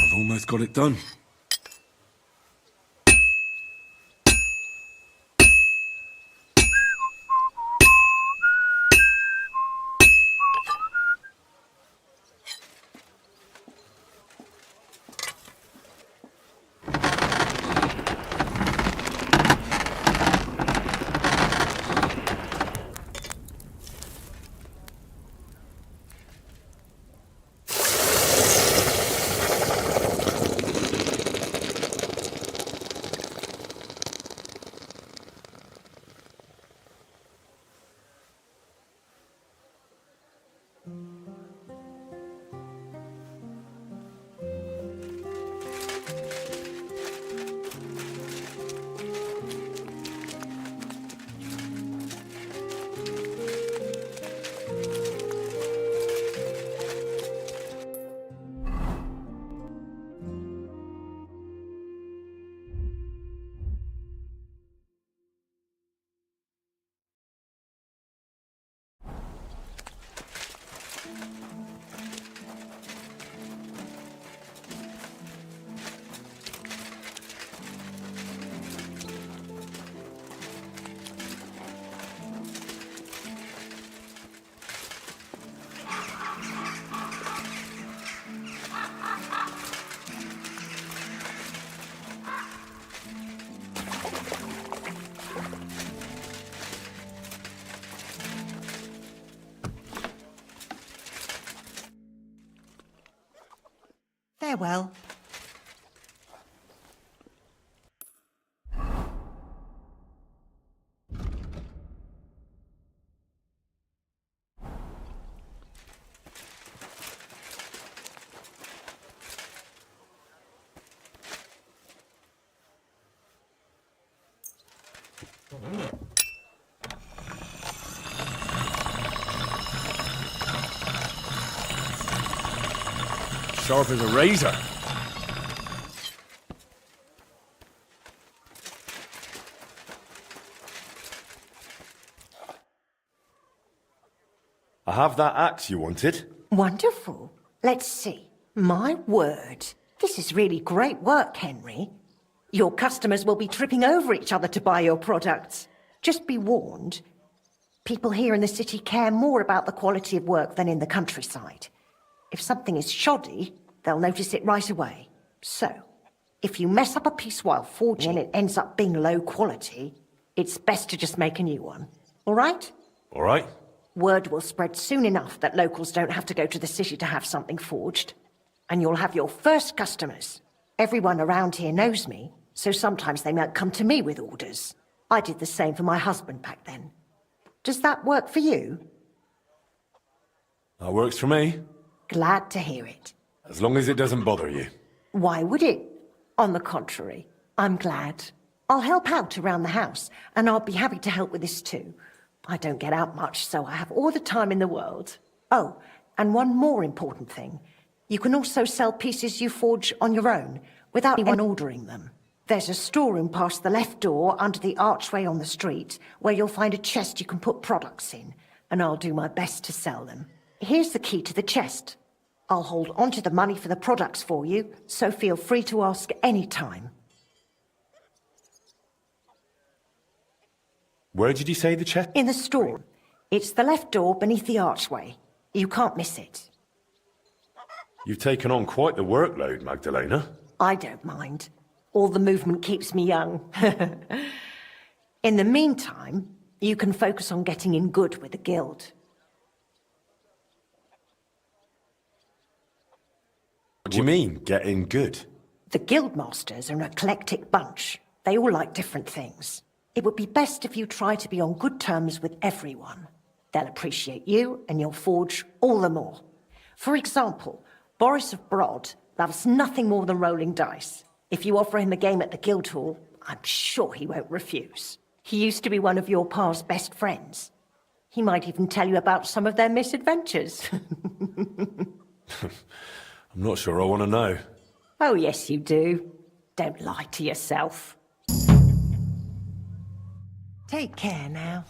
I've almost got it done. Farewell. Sharp as a razor. I have that axe you wanted. Wonderful. Let's see. My word. This is really great work, Henry. Your customers will be tripping over each other to buy your products. Just be warned. People here in the city care more about the quality of work than in the countryside. If something is shoddy, they'll notice it right away. So, if you mess up a piece while forging and it ends up being low quality, it's best to just make a new one. All right? All right. Word will spread soon enough that locals don't have to go to the city to have something forged. And you'll have your first customers. Everyone around here knows me, so sometimes they might come to me with orders. I did the same for my husband back then. Does that work for you? That works for me. Glad to hear it. As long as it doesn't bother you. Why would it? On the contrary, I'm glad. I'll help out around the house, and I'll be happy to help with this too. I don't get out much, so I have all the time in the world. Oh, and one more important thing. You can also sell pieces you forge on your own, without anyone ordering them. There's a storeroom past the left door under the archway on the street, where you'll find a chest you can put products in, and I'll do my best to sell them. Here's the key to the chest. I'll hold onto the money for the products for you, so feel free to ask any time. Where did you say the chest? In the store. It's the left door beneath the archway. You can't miss it. You've taken on quite the workload, Magdalena. I don't mind. All the movement keeps me young. In the meantime, You can focus on getting in good with the guild. What do you mean, getting good? The guildmasters are an eclectic bunch. They all like different things. It would be best if you try to be on good terms with everyone. They'll appreciate you, and you'll forge all the more. For example, Boris of Brod loves nothing more than rolling dice. If you offer him a game at the Guildhall, I'm sure he won't refuse. He used to be one of your pa's best friends. He might even tell you about some of their misadventures. I'm not sure I want to know. Oh, yes, you do. Don't lie to yourself. Take care now.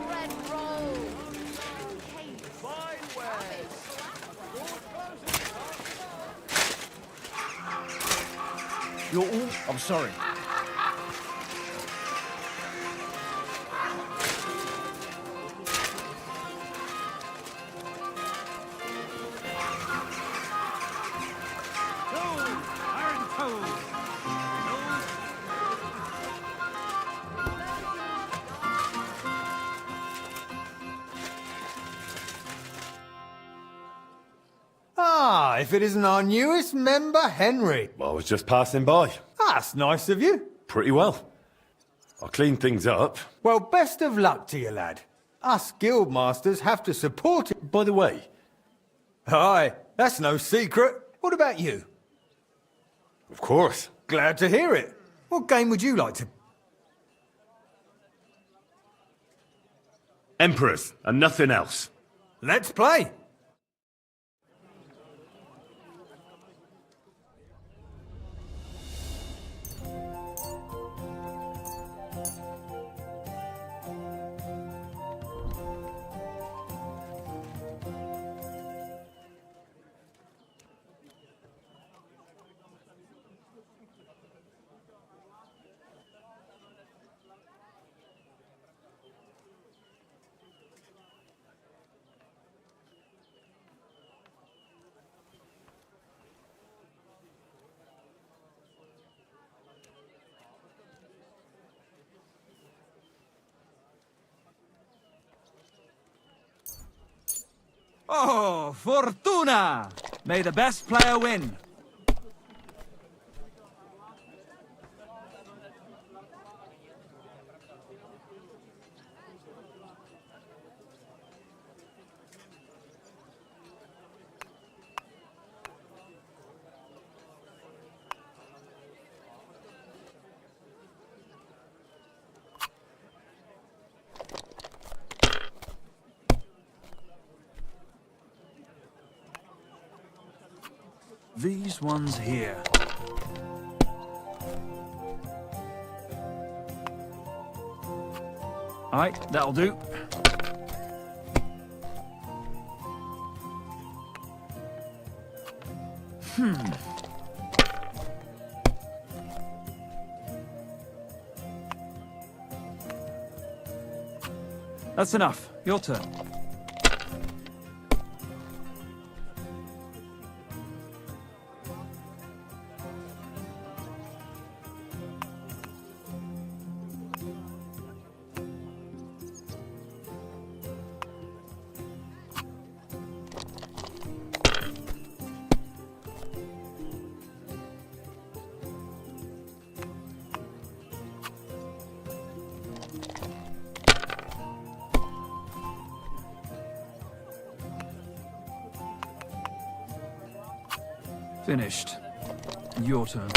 Red roll. You're all... I'm sorry. Ah, if it isn't our newest member, Henry. I was just passing by. That's nice of you. Pretty well. I cleaned things up. Well, best of luck to you, lad. Us guildmasters have to support it. By the way, Aye, that's no secret. What about you? of course. Glad to hear it. What game would you like to... Emperors, and nothing else. Let's play. Oh, Fortuna! May the best player win. These ones here. Aye, that'll do. That's enough. Your turn. Finished. Your turn.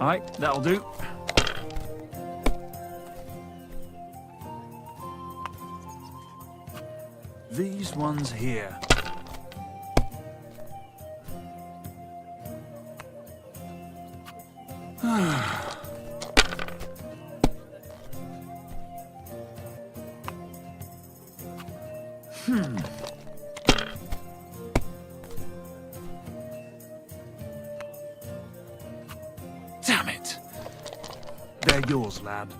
Aye, that'll do. These ones here. Damn it! They're yours, lad.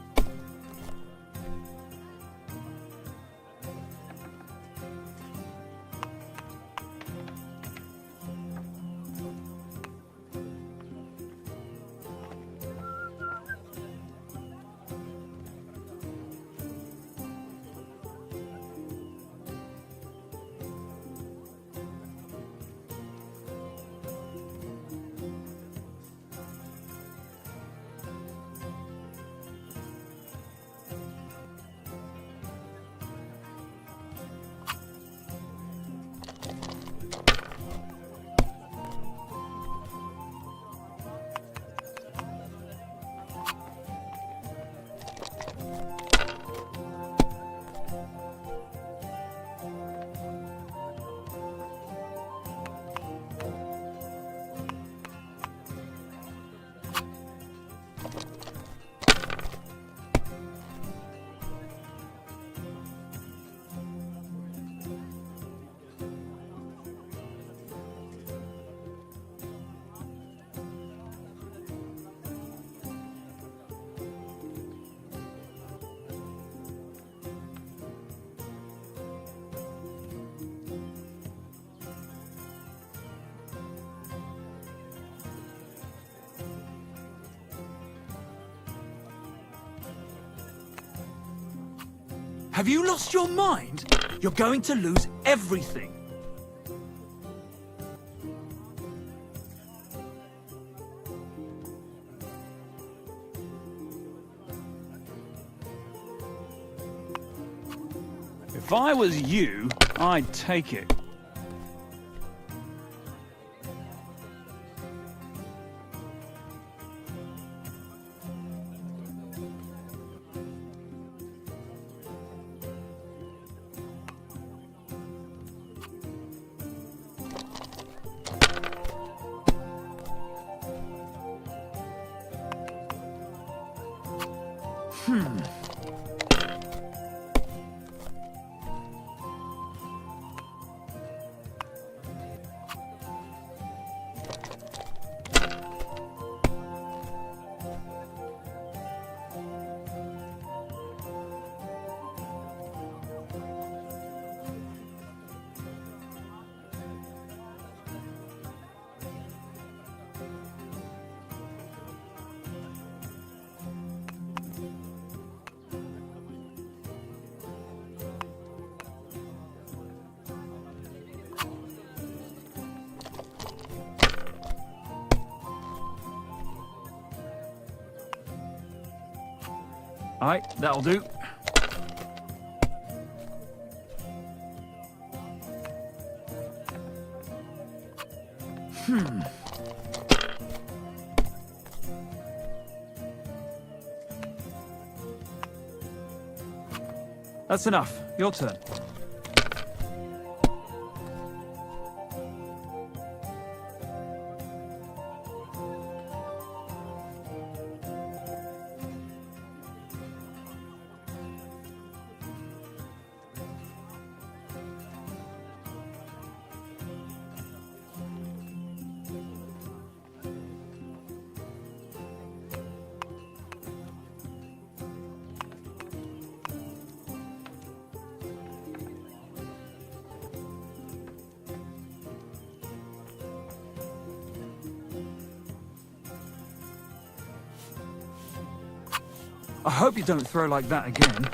Have you lost your mind? You're going to lose everything. If I was you, I'd take it. Alright, that'll do. That's enough. Your turn. I hope you don't throw like that again.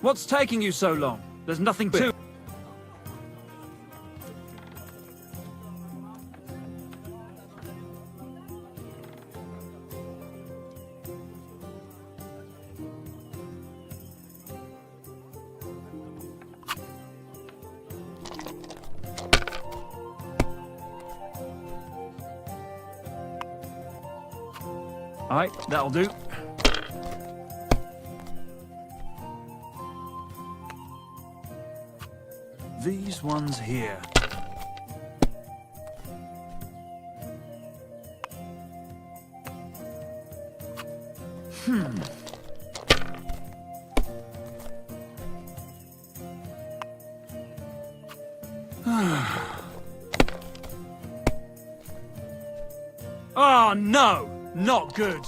What's taking you so long? There's nothing to... Alright, that'll do. These ones here. Oh no! Not good!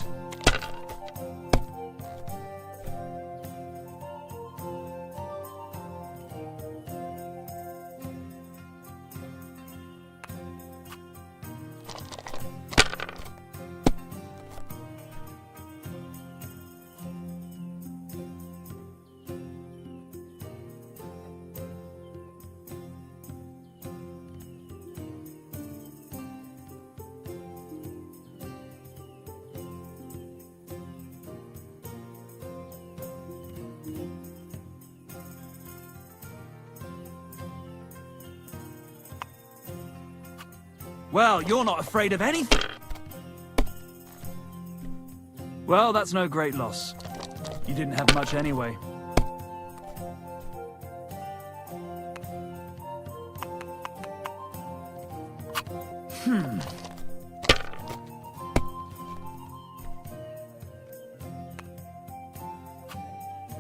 Well, you're not afraid of anything. Well, that's no great loss. You didn't have much anyway.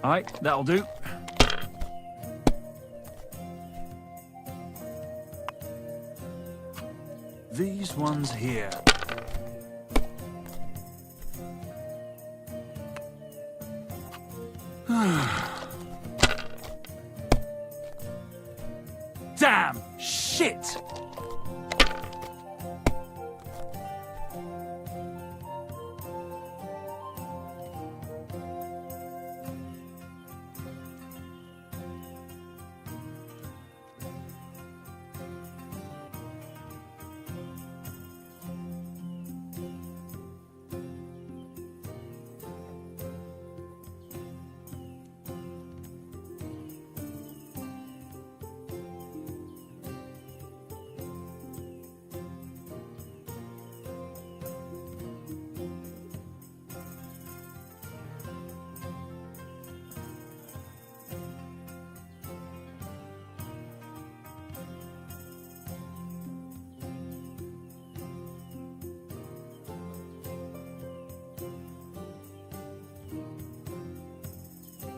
Alright, that'll do. These ones here. Damn! Shit!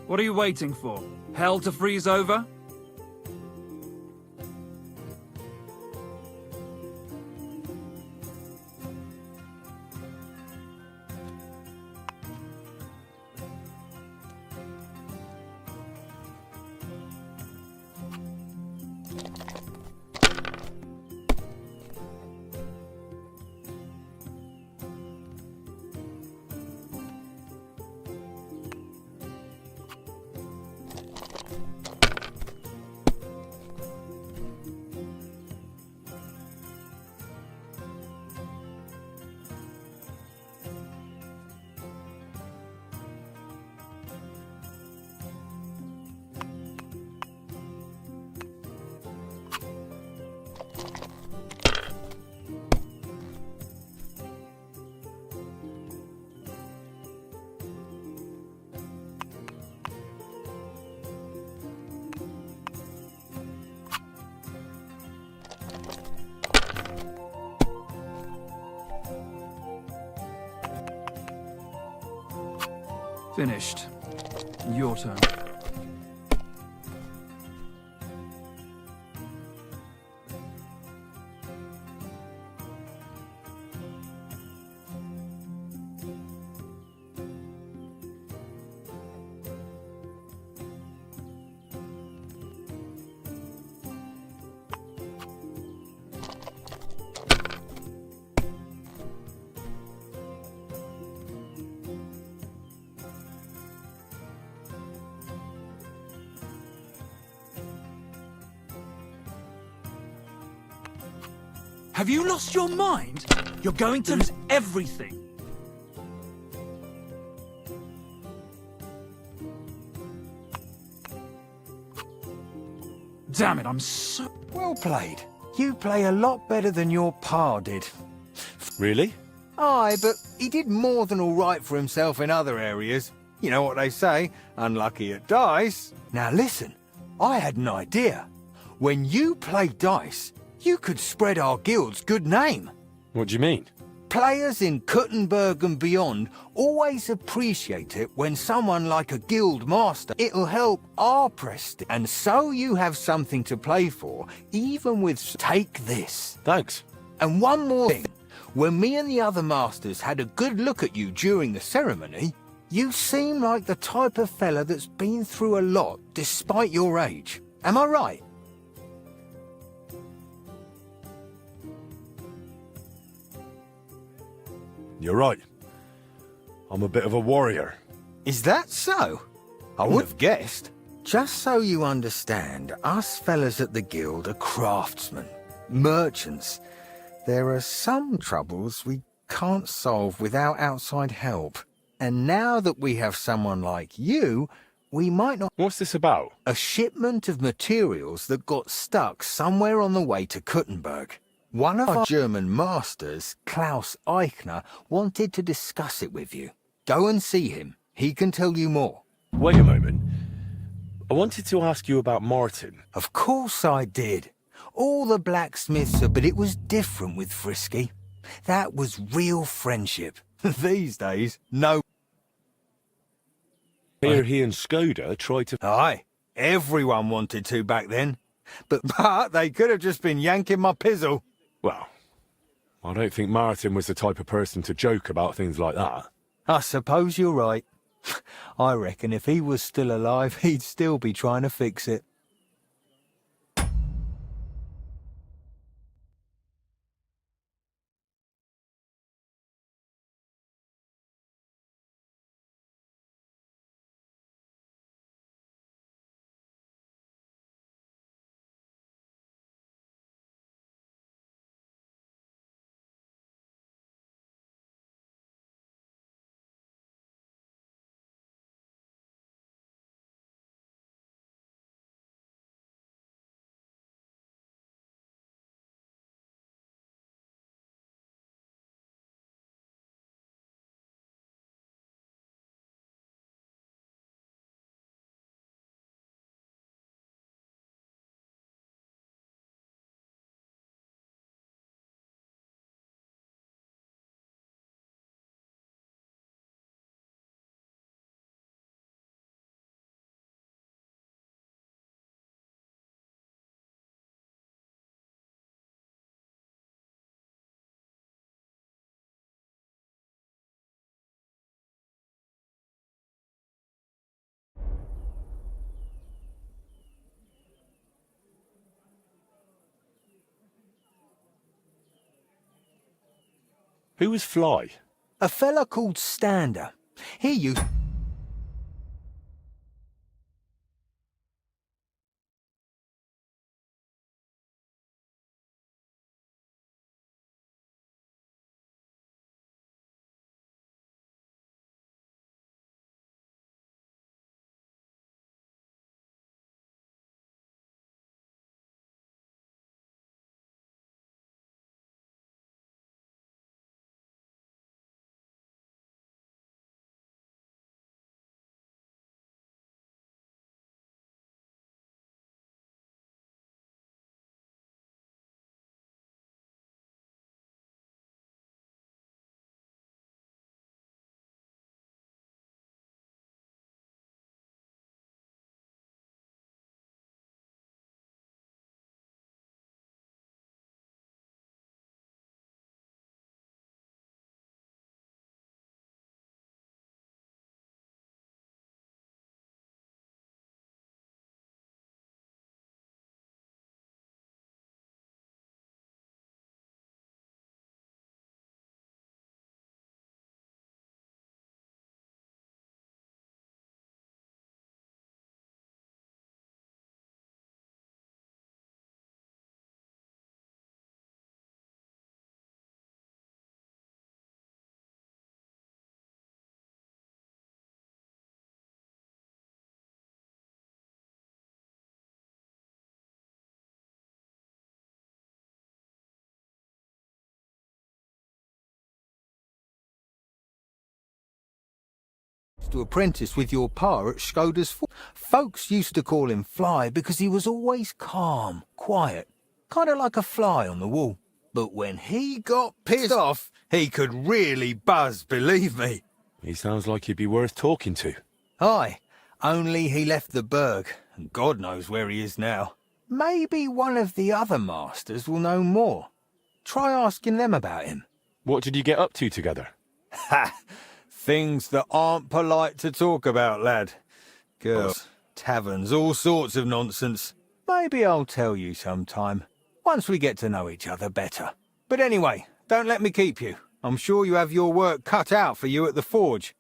What are you waiting for? Hell to freeze over? Finished. Your turn. Have you lost your mind? You're going to lose everything. Damn it, I'm so... Well played. You play a lot better than your pa did. Really? Aye, but he did more than all right for himself in other areas. You know what they say, unlucky at dice. Now listen, I had an idea. When you play dice, you could spread our guild's good name. What do you mean? Players in Kuttenberg and beyond always appreciate it when someone like a guild master, it'll help our prestige. And so you have something to play for, even with... Take this. Thanks. And one more thing. When me and the other masters had a good look at you during the ceremony, you seem like the type of fella that's been through a lot despite your age. Am I right? You're right. I'm a bit of a warrior. Is that so? I would have guessed. Just so you understand, us fellas at the guild are craftsmen, merchants. There are some troubles we can't solve without outside help. And now that we have someone like you, we might not... What's this about? A shipment of materials that got stuck somewhere on the way to Kuttenberg. One of our German masters, Klaus Eichner, wanted to discuss it with you. Go and see him. He can tell you more. Wait a moment. I wanted to ask you about Martin. Of course I did. All the blacksmiths are, but it was different with Frisky. That was real friendship. These days, no. Here he and Skoda tried to... Aye, everyone wanted to back then. But they could have just been yanking my pizzle. Well, I don't think Martin was the type of person to joke about things like that. I suppose you're right. I reckon if he was still alive, he'd still be trying to fix it. Who was Fly? A fella called Stander. He used... to apprentice with your pa at Skoda's Fort. Folks used to call him Fly because he was always calm, quiet, kind of like a fly on the wall. But when he got pissed off, he could really buzz, believe me. He sounds like he'd be worth talking to. Aye, only he left the burg, and God knows where he is now. Maybe one of the other masters will know more. Try asking them about him. What did you get up to together? Ha! Things that aren't polite to talk about, lad. Girls, taverns, all sorts of nonsense. Maybe I'll tell you sometime, once we get to know each other better. But anyway, don't let me keep you. I'm sure you have your work cut out for you at the forge.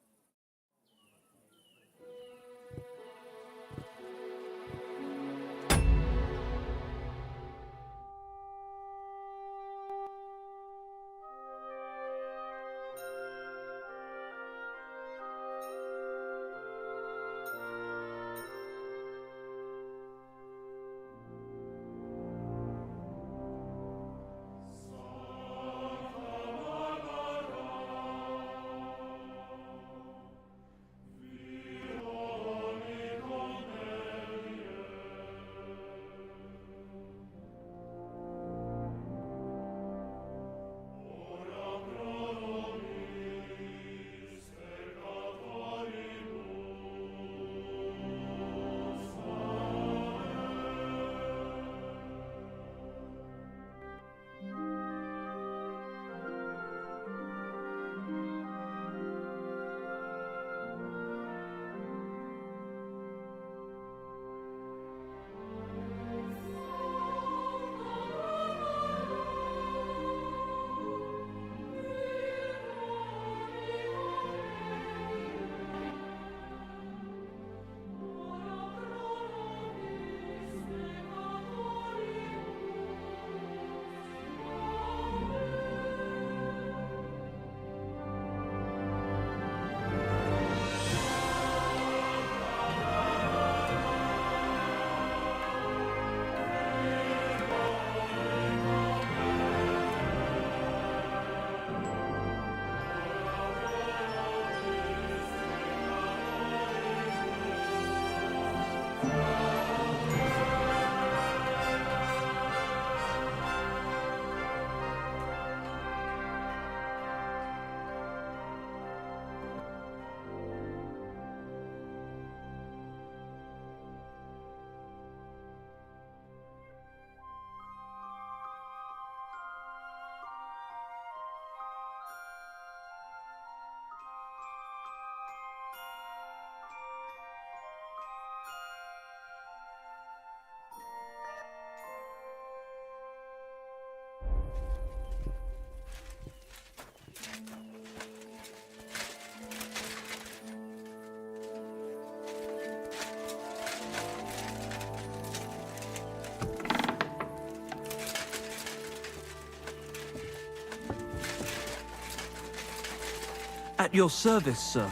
At your service, sir.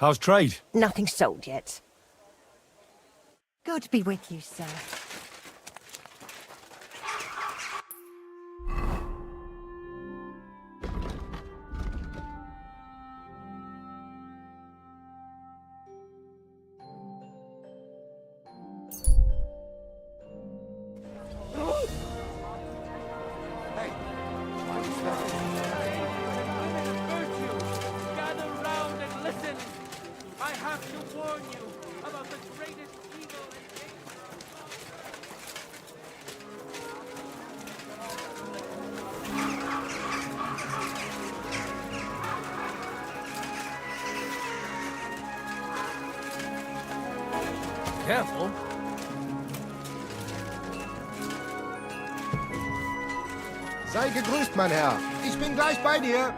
How's trade? Nothing sold yet. God be with you, sir. Careful. Sei gegrüßt, mein Herr. Ich bin gleich bei dir.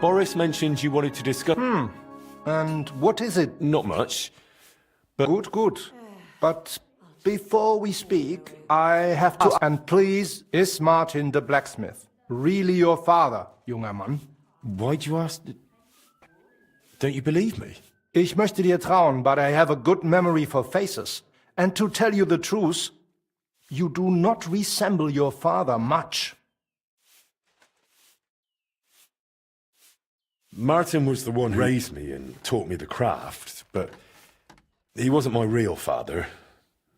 Boris mentioned you wanted to discuss... And what is it? Not much. But... Good. But before we speak, I have to... And please, is Martin the blacksmith really your father, junger Mann? Why'd you ask... Don't you believe me? Ich möchte dir trauen, but I have a good memory for faces. And to tell you the truth, you do not resemble your father much. Martin was the one who raised me and taught me the craft, but he wasn't my real father.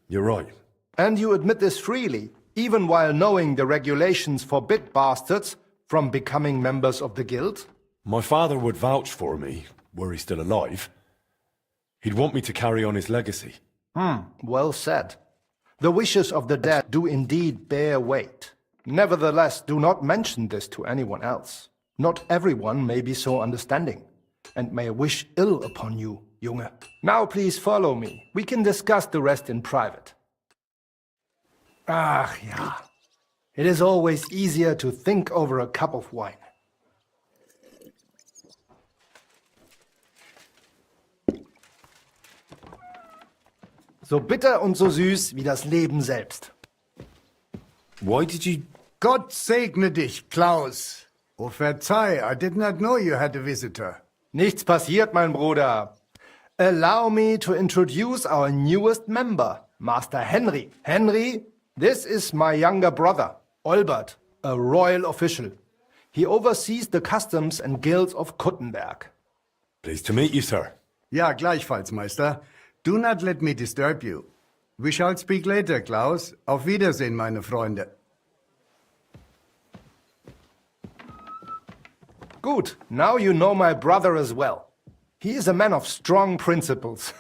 You're right. And you admit this freely, even while knowing the regulations forbid bastards from becoming members of the guild? My father would vouch for me, were he still alive. He'd want me to carry on his legacy. Well said. The wishes of the dead do indeed bear weight. Nevertheless, do not mention this to anyone else. Not everyone may be so understanding, and may wish ill upon you, Junge. Now please follow me. We can discuss the rest in private. Ach ja. It is always easier to think over a cup of wine. So bitter und so süß wie das Leben selbst. Why did you... Gott segne dich, Klaus. Oh, verzeih, I did not know you had a visitor. Nichts passiert, mein Bruder. Allow me to introduce our newest member, Master Henry. Henry, this is my younger brother, Olbert, a royal official. He oversees the customs and guilds of Kuttenberg. Pleased to meet you, sir. Ja, gleichfalls, Meister. Do not let me disturb you. We shall speak later, Klaus. Auf Wiedersehen, meine Freunde. Good. Now you know my brother as well. He is a man of strong principles.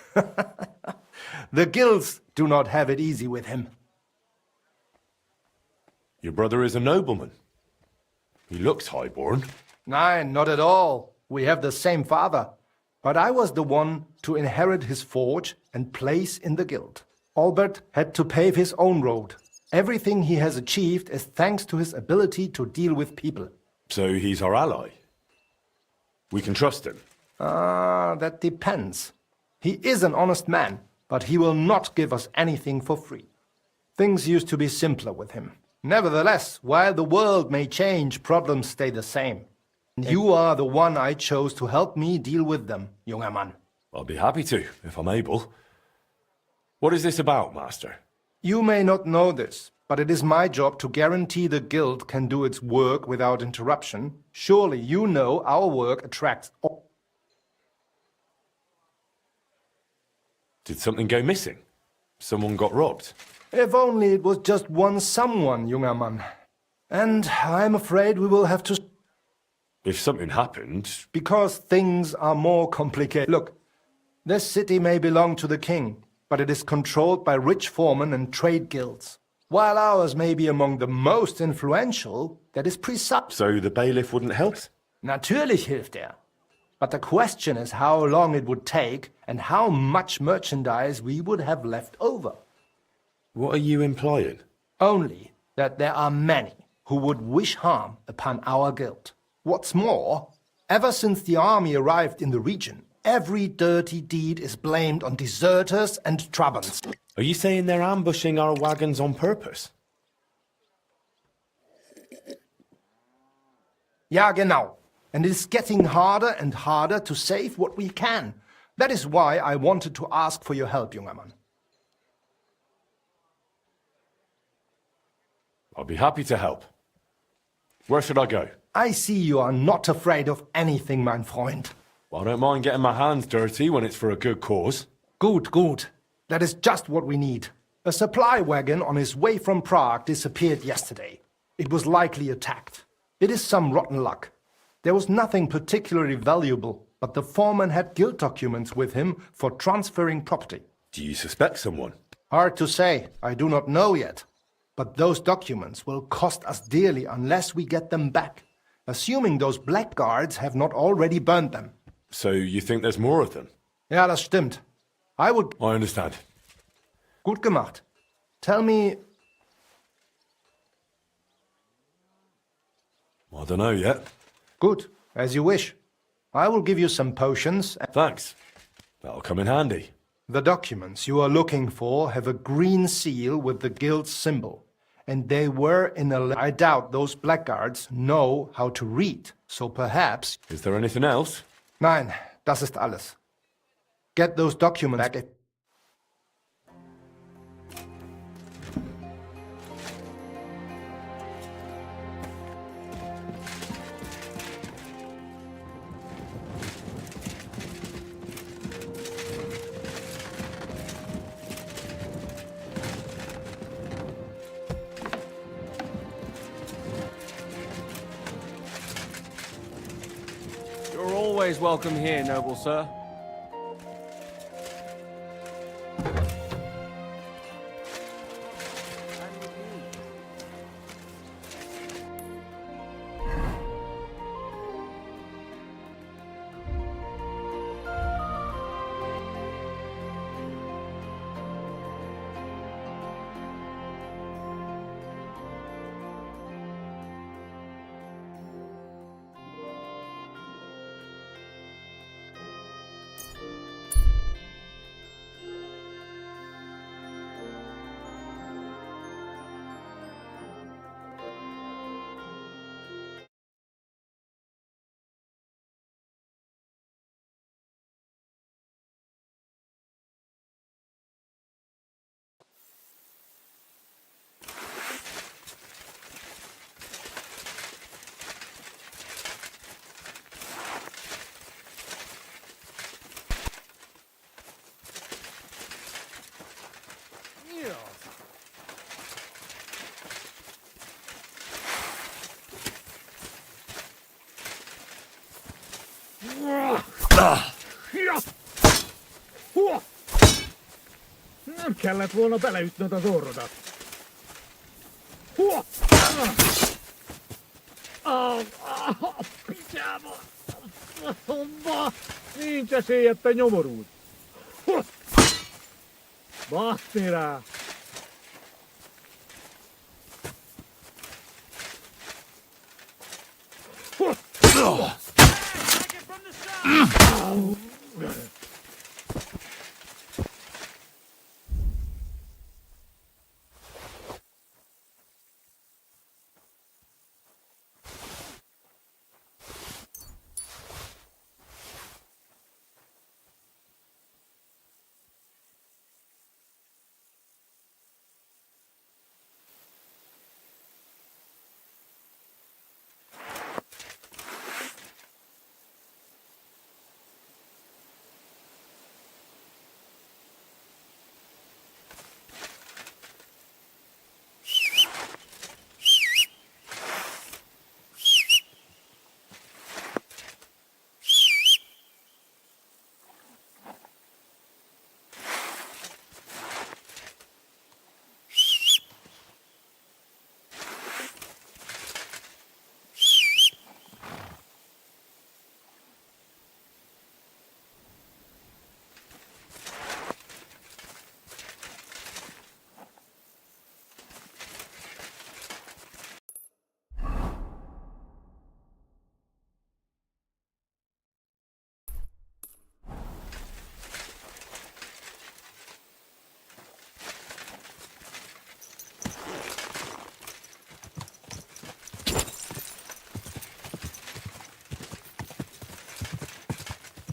The guilds do not have it easy with him. Your brother is a nobleman. He looks highborn. Nein, not at all. We have the same father. But I was the one to inherit his forge and place in the guild. Albert had to pave his own road. Everything he has achieved is thanks to his ability to deal with people. So he's our ally. We can trust him. That depends. He is an honest man, but he will not give us anything for free. Things used to be simpler with him. Nevertheless, while the world may change, problems stay the same. And you are the one I chose to help me deal with them, junger Mann. I'll be happy to, if I'm able. What is this about, Master? You may not know this, but it is my job to guarantee the guild can do its work without interruption. Surely you know our work attracts all. Did something go missing? Someone got robbed? If only it was just one someone, junger Mann. And I'm afraid we will have to... If something happened... Because things are more complicated. Look, this city may belong to the king, but it is controlled by rich foremen and trade guilds. While ours may be among the most influential, that is precise. So the bailiff wouldn't help? Natürlich hilft er. But the question is how long it would take and how much merchandise we would have left over. What are you implying? Only that there are many who would wish harm upon our guild. What's more, ever since the army arrived in the region, every dirty deed is blamed on deserters and Trabants. Are you saying they're ambushing our wagons on purpose? Ja, genau. And it is getting harder and harder to save what we can. That is why I wanted to ask for your help, junger Mann. I'll be happy to help. Where should I go? I see you are not afraid of anything, mein Freund. Well, I don't mind getting my hands dirty when it's for a good cause. Good, good. That is just what we need. A supply wagon on his way from Prague disappeared yesterday. It was likely attacked. It is some rotten luck. There was nothing particularly valuable, but the foreman had guild documents with him for transferring property. Do you suspect someone? Hard to say. I do not know yet. But those documents will cost us dearly unless we get them back, assuming those blackguards have not already burned them. So you think there's more of them? Ja, das stimmt. I would... I understand. Gut gemacht. Tell me... I don't know yet. Good, as you wish. I will give you some potions. Thanks. That'll come in handy. The documents you are looking for have a green seal with the guild symbol. And they were in a... I doubt those blackguards know how to read, so perhaps... Is there anything else? Nein, das ist alles. Get those documents back. You're always welcome here, noble sir. Kellett volna beleütnöd az orrodat. Picsába! Nincs esélyed, te nyomorult! Baszni rá!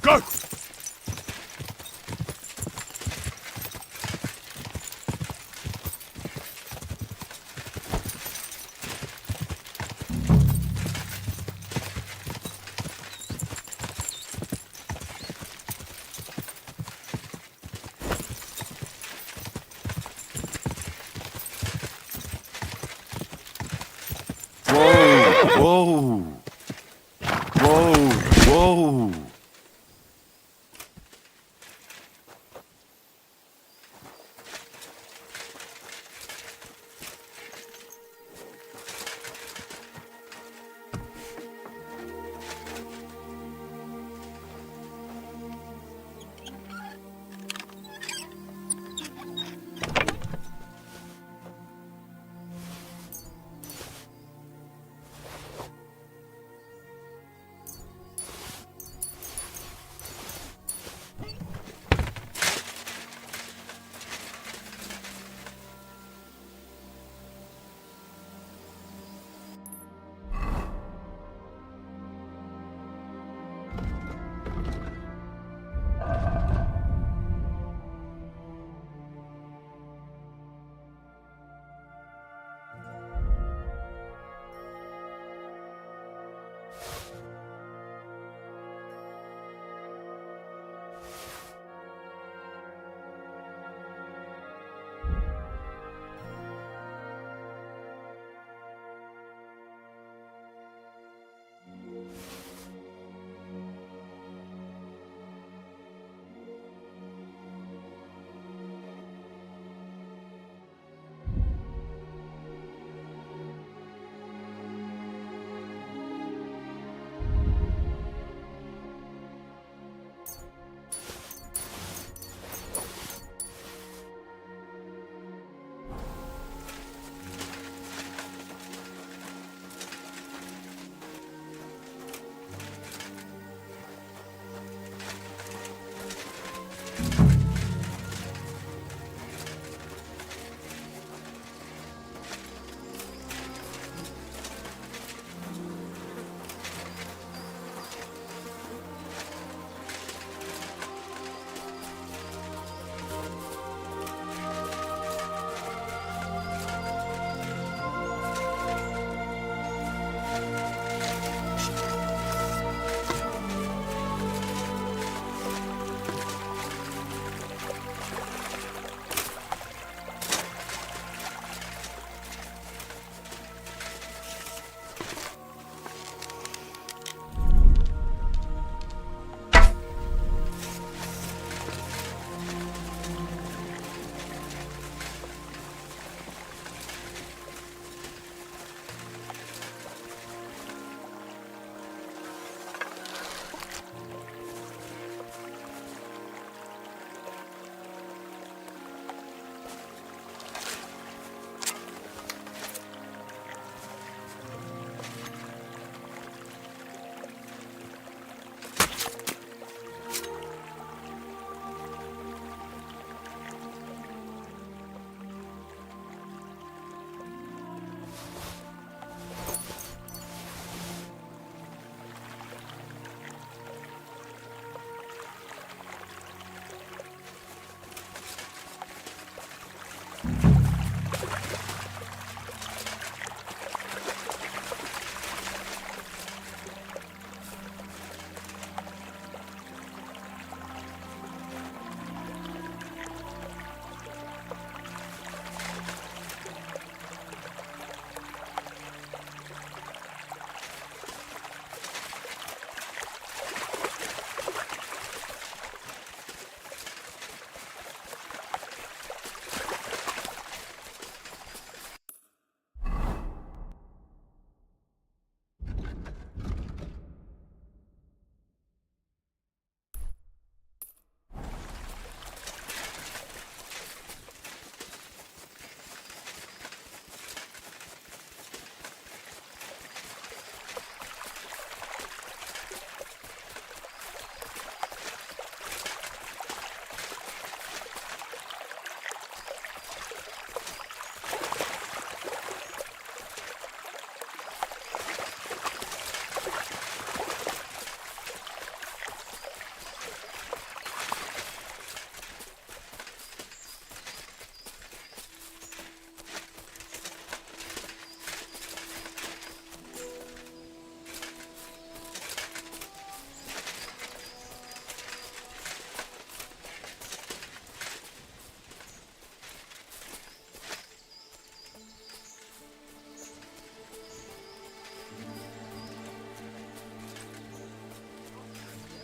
Go! Whoa! Whoa! Whoa!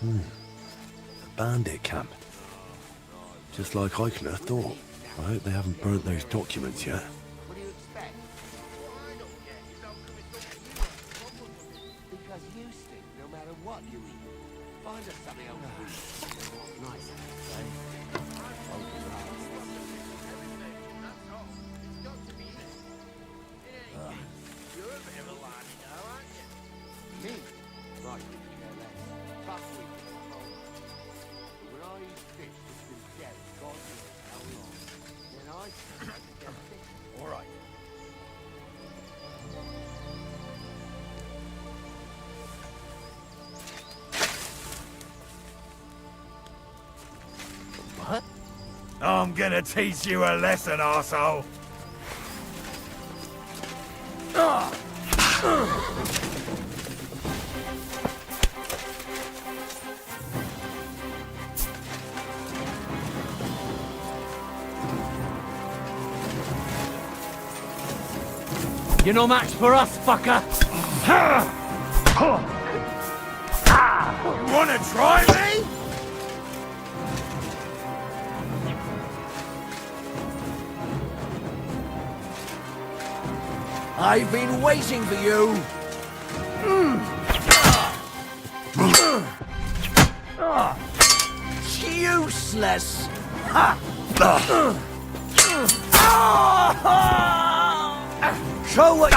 A bandit camp. Just like I could have thought. I hope they haven't burnt those documents yet. What do you expect? Because you stink no matter what you eat. Find us something else to eat. Nice. You're a bit of a lad now, aren't you? Me? Right, we can care less. Tough week. But when I eat fish that's been dead, God knows how long, then I think I can get fish. All right. What? I'm gonna teach you a lesson, arsehole. You're no match for us, fucker! You wanna try me? I've been waiting for you. Useless. Show what you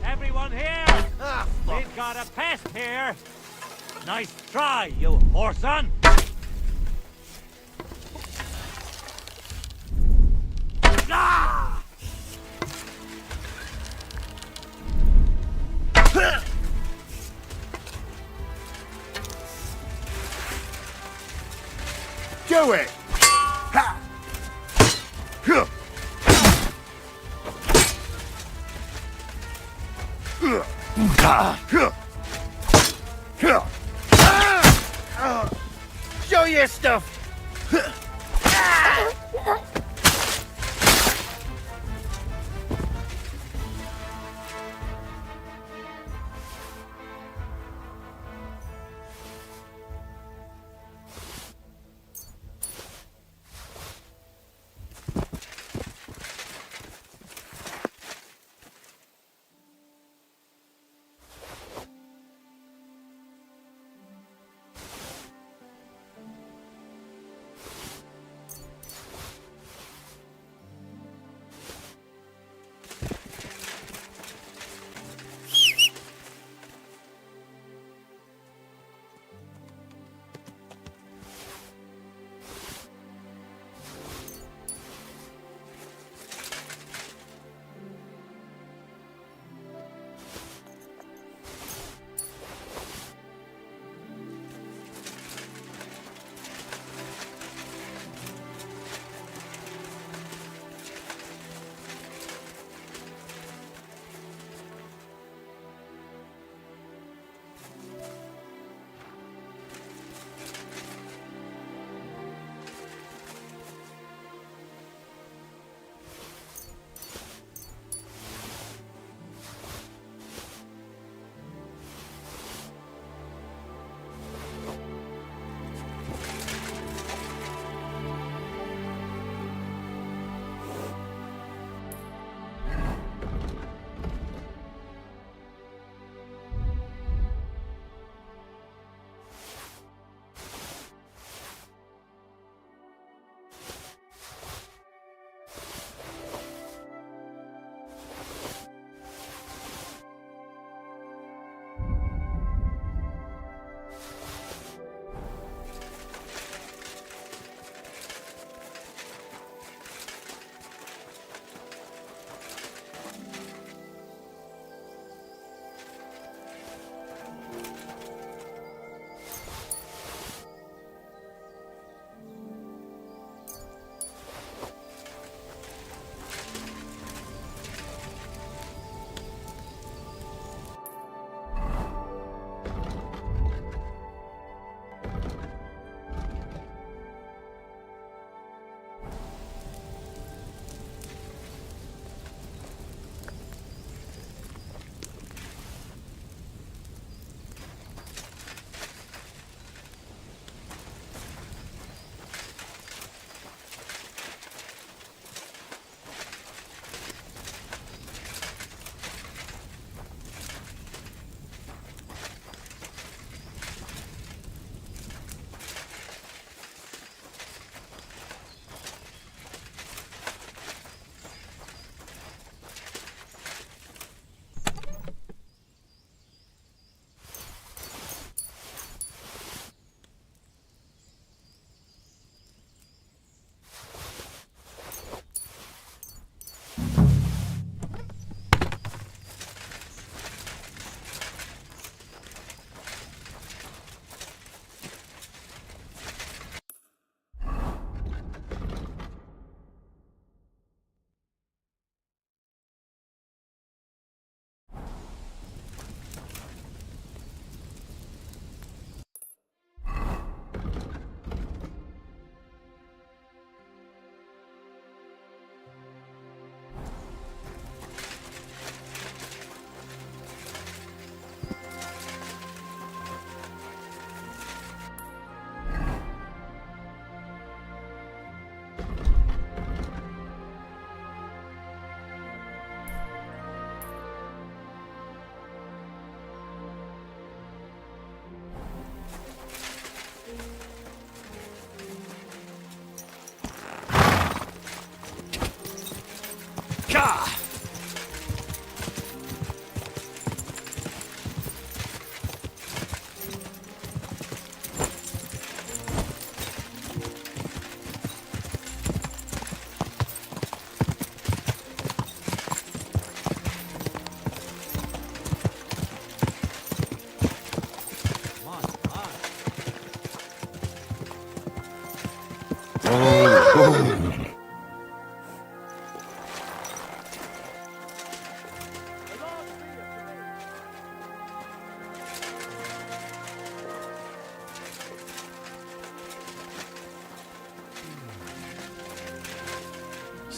Everyone here? We've got a pest here. Nice try, you whoreson. Ah! do it! Ha! Huh. Show your stuff!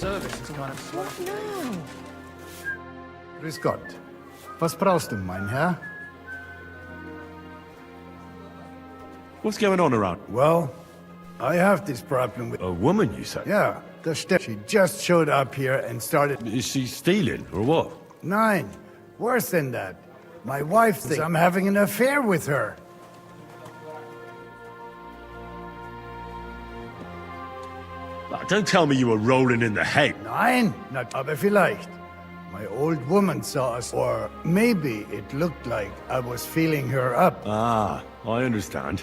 service is kind of slow. No. Grüß Gott. Was brauchst du, mein Herr? What's going on around? Well, I have this problem with... A woman, you say? Yeah, she just showed up here and started... Is she stealing, or what? Nein, worse than that. My wife thinks I'm having an affair with her. Don't tell me you were rolling in the hay. Nein, not aber vielleicht. My old woman saw us, or maybe it looked like I was feeling her up. Ah, I understand.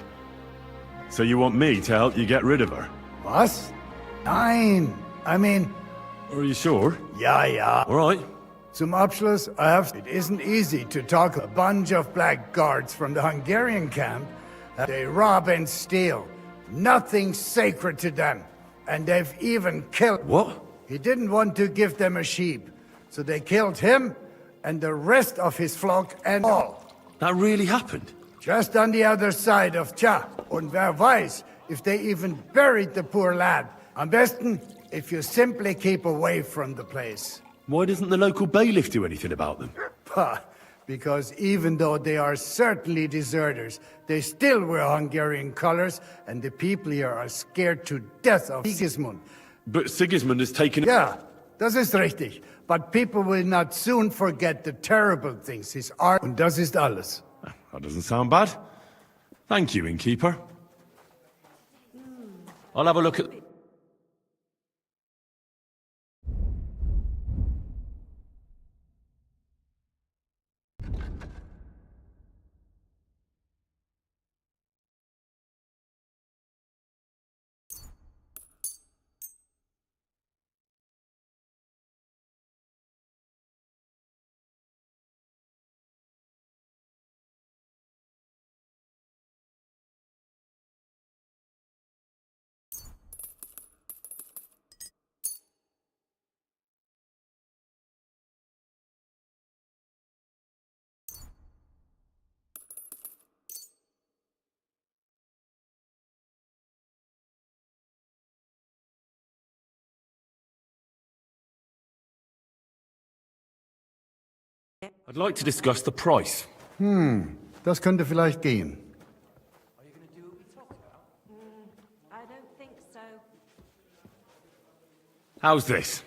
So you want me to help you get rid of her? Was? Nein, I mean... Are you sure? Ja, ja. All right. Zum Abschluss, it isn't easy to talk a bunch of blackguards from the Hungarian camp. They rob and steal. Nothing sacred to them. And they've even killed... What? He didn't want to give them a sheep. So they killed him and the rest of his flock and all. That really happened? Just on the other side of Cha. Und wer weiß if they even buried the poor lad. Am besten if you simply keep away from the place. Why doesn't the local bailiff do anything about them? Because even though they are certainly deserters, they still wear Hungarian colors, and the people here are scared to death of Sigismund. But Sigismund has taken... Yeah, das ist richtig. But people will not soon forget the terrible things his art... Und das ist alles. That doesn't sound bad. Thank you, innkeeper. I'll have a look at... I'd like to discuss the price. Das könnte vielleicht gehen. I don't think so. How's this?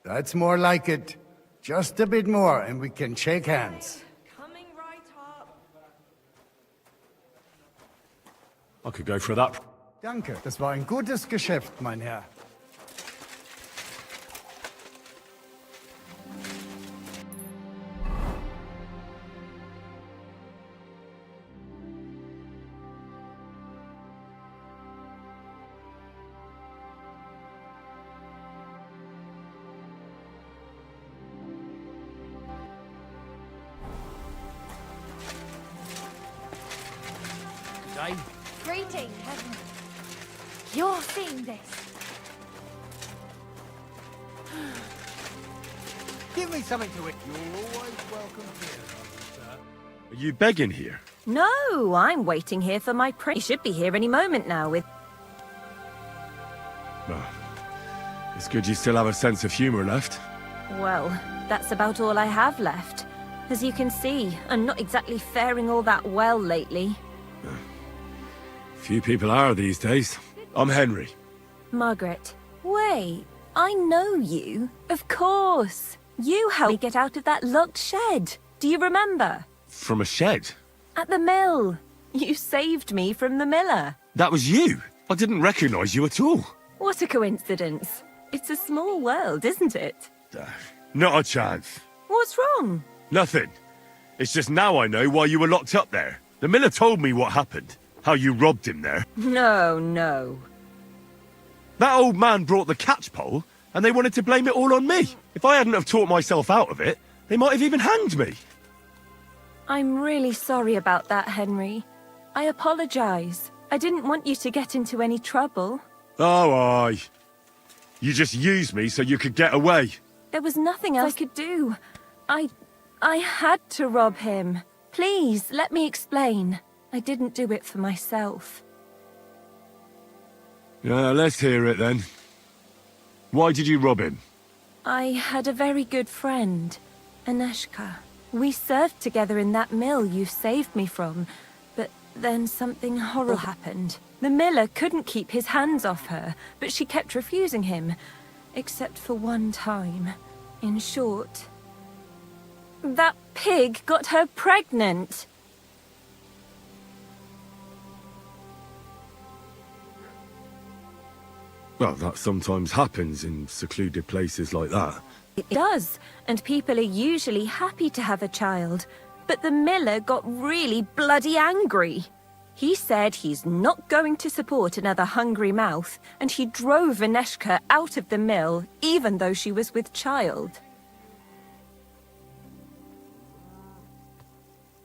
That's more like it. Just a bit more and we can shake hands. Coming right up. I could go for that. Danke, das war ein gutes Geschäft, mein Herr. Greetings, Henry. You're seeing this. Give me something to eat. You're always welcome here, sir. Are you begging here? No, I'm waiting here for my prince. He should be here any moment now with... Well, it's good you still have a sense of humour left. Well, that's about all I have left. As you can see, I'm not exactly faring all that well lately. Few people are these days. I'm Henry. Margaret. Wait, I know you. Of course. You helped me get out of that locked shed. Do you remember? From a shed? At the mill. You saved me from the miller. That was you? I didn't recognise you at all. What a coincidence. It's a small world, isn't it? Not a chance. What's wrong? Nothing. It's just now I know why you were locked up there. The miller told me what happened. How you robbed him there. No. That old man brought the catchpole, and they wanted to blame it all on me. If I hadn't have taught myself out of it, they might have even hanged me. I'm really sorry about that, Henry. I apologize. I didn't want you to get into any trouble. Oh, aye. You just used me so you could get away. There was nothing else I could do. I had to rob him. Please, let me explain. I didn't do it for myself. Yeah, let's hear it then. Why did you rob him? I had a very good friend, Aneshka. We served together in that mill you saved me from, but then something horrible happened. The miller couldn't keep his hands off her, but she kept refusing him, except for one time. In short, that pig got her pregnant. Well, that sometimes happens in secluded places like that. It does, and people are usually happy to have a child. But the miller got really bloody angry. He said he's not going to support another hungry mouth, and he drove Aneshka out of the mill, even though she was with child.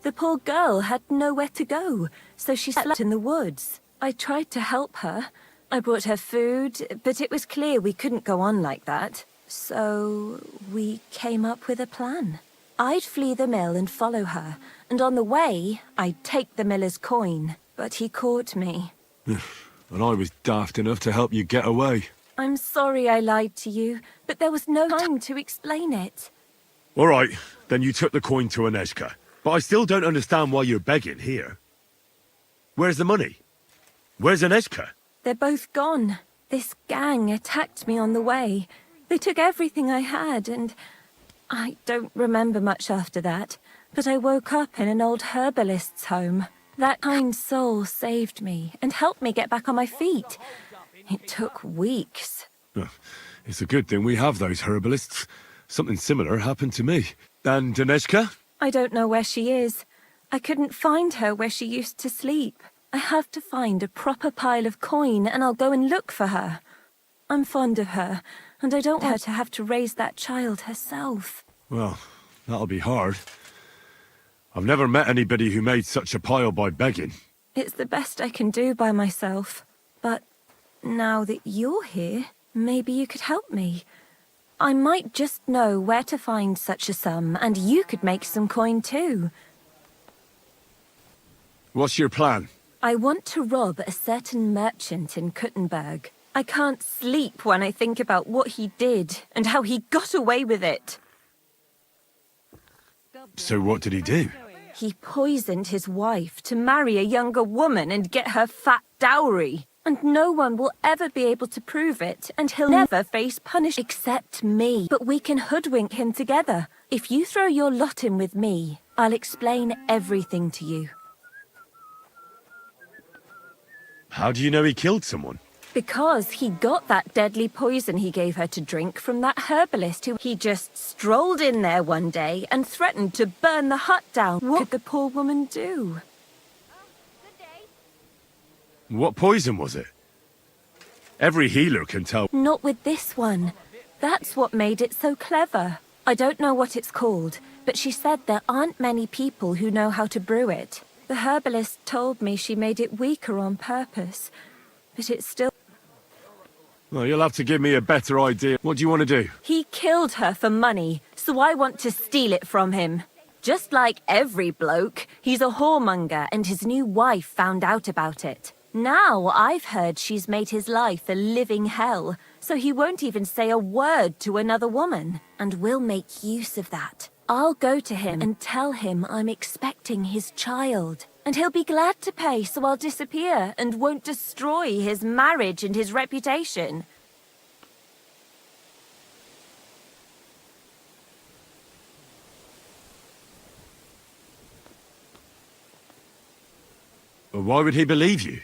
The poor girl had nowhere to go, so she slept in the woods. I tried to help her. I brought her food, but it was clear we couldn't go on like that. So we came up with a plan. I'd flee the mill and follow her, and on the way, I'd take the miller's coin. But he caught me. And I was daft enough to help you get away. I'm sorry I lied to you, but there was no time to explain it. All right, then you took the coin to Aneshka. But I still don't understand why you're begging here. Where's the money? Where's Aneshka? They're both gone. This gang attacked me on the way. They took everything I had, and I don't remember much after that. But I woke up in an old herbalist's home. That kind soul saved me and helped me get back on my feet. It took weeks. It's a good thing we have those herbalists. Something similar happened to me. And Aneshka? I don't know where she is. I couldn't find her where she used to sleep. I have to find a proper pile of coin and I'll go and look for her. I'm fond of her, and I don't want her to have to raise that child herself. Well, that'll be hard. I've never met anybody who made such a pile by begging. It's the best I can do by myself. But now that you're here, maybe you could help me. I might just know where to find such a sum, and you could make some coin too. What's your plan? I want to rob a certain merchant in Kuttenberg. I can't sleep when I think about what he did and how he got away with it. So what did he do? He poisoned his wife to marry a younger woman and get her fat dowry. And no one will ever be able to prove it, and he'll never face punishment except me. But we can hoodwink him together. If you throw your lot in with me, I'll explain everything to you. How do you know he killed someone? Because he got that deadly poison he gave her to drink from that herbalist who he just strolled in there one day and threatened to burn the hut down. What could the poor woman do? What poison was it? Every healer can tell. Not with this one. That's what made it so clever. I don't know what it's called, but she said there aren't many people who know how to brew it. The herbalist told me she made it weaker on purpose, but it's still... Well, you'll have to give me a better idea. What do you want to do? He killed her for money, so I want to steal it from him. Just like every bloke, he's a whoremonger, and his new wife found out about it. Now I've heard she's made his life a living hell, so he won't even say a word to another woman. And we'll make use of that. I'll go to him and tell him I'm expecting his child. And he'll be glad to pay, so I'll disappear and won't destroy his marriage and his reputation. Well, why would he believe you?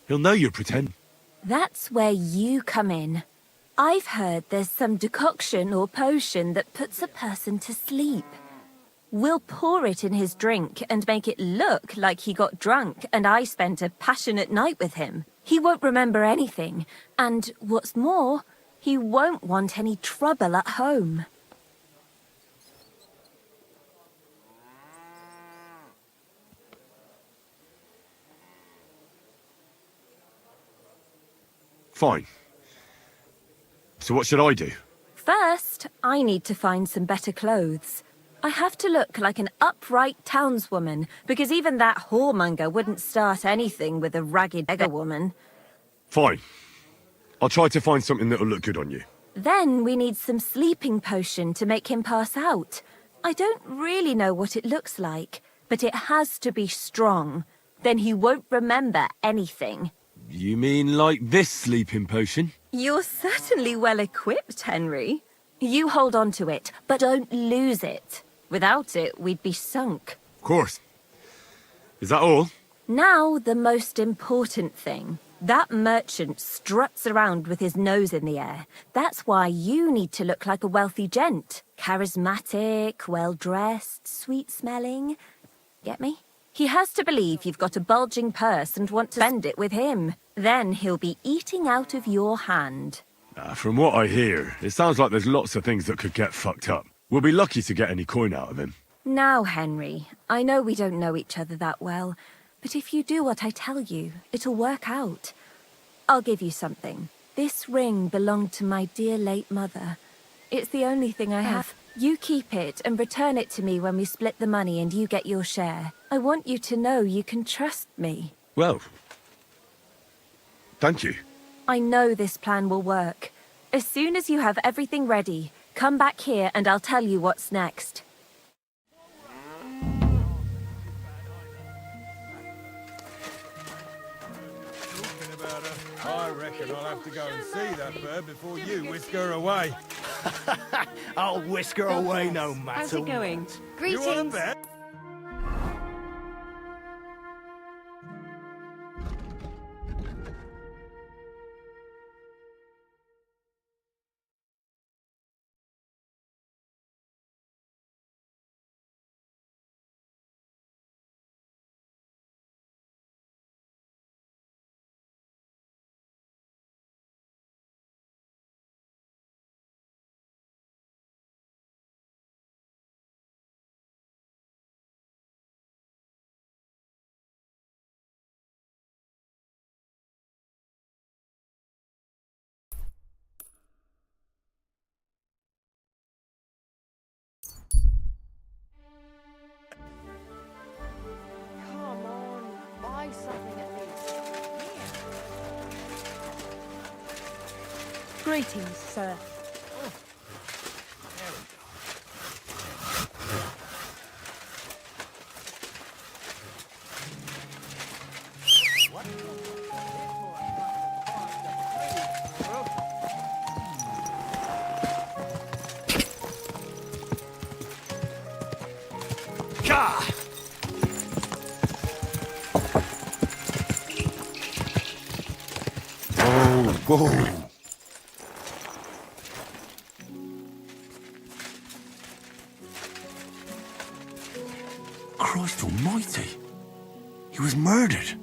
He'll know you're pretending. That's where you come in. I've heard there's some decoction or potion that puts a person to sleep. We'll pour it in his drink and make it look like he got drunk and I spent a passionate night with him. He won't remember anything, and what's more, he won't want any trouble at home. Fine. So what should I do? First, I need to find some better clothes. I have to look like an upright townswoman, because even that whoremonger wouldn't start anything with a ragged beggar woman. Fine. I'll try to find something that'll look good on you. Then we need some sleeping potion to make him pass out. I don't really know what it looks like, but it has to be strong. Then he won't remember anything. You mean like this sleeping potion? You're certainly well equipped, Henry. You hold on to it, but don't lose it. Without it, we'd be sunk. Of course. Is that all? Now, the most important thing. That merchant struts around with his nose in the air. That's why you need to look like a wealthy gent. Charismatic, well-dressed, sweet-smelling. Get me? He has to believe you've got a bulging purse and want to spend it with him. Then he'll be eating out of your hand. From what I hear, it sounds like there's lots of things that could get fucked up. We'll be lucky to get any coin out of him. Now, Henry, I know we don't know each other that well, but if you do what I tell you, it'll work out. I'll give you something. This ring belonged to my dear late mother. It's the only thing I have. You keep it and return it to me when we split the money and you get your share. I want you to know you can trust me. Well, thank you. I know this plan will work. As soon as you have everything ready, come back here and I'll tell you what's next. I reckon I'll have to go and see that bird before you whisk her away. I'll whisk her away no matter. How's it going? You want a Greetings. bet? Come on, buy something at least. Greetings, sir. Whoa. Christ almighty. He was murdered.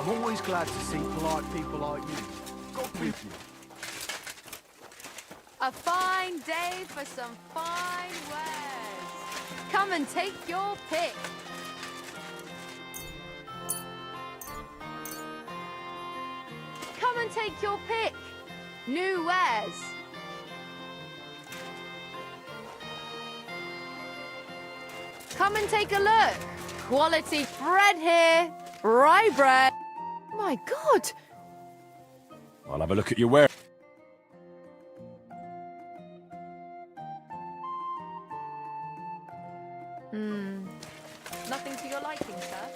I'm always glad to see polite people like you. God with you. A fine day for some fine wares. Come and take your pick. Come and take your pick. New wares. Come and take a look. Quality bread here. Rye bread. My God. I'll have a look at your ware. Nothing to your liking, sir?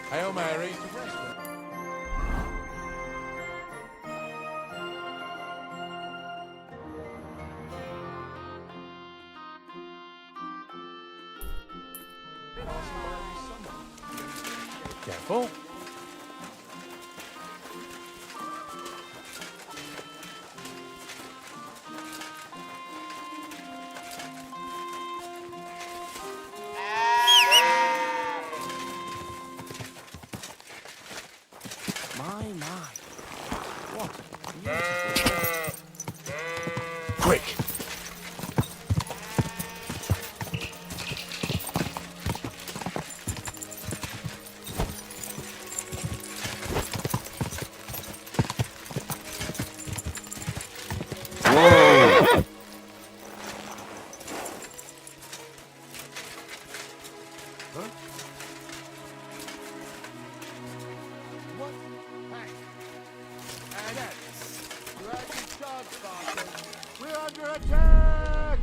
Hail Mary. Careful. My. What a beautiful Quick! Whoa! What? Hey. And that's... You're out of charge, Spartan. We're under attack!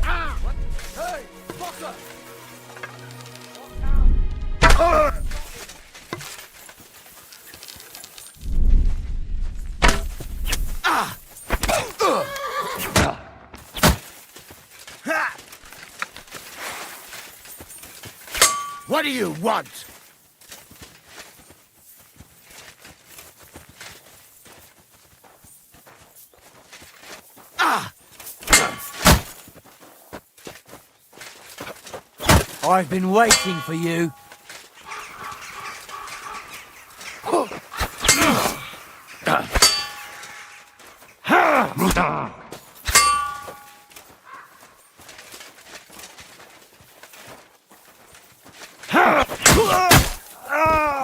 Ah! What? Hey! Fucker! What do you want? I've been waiting for you.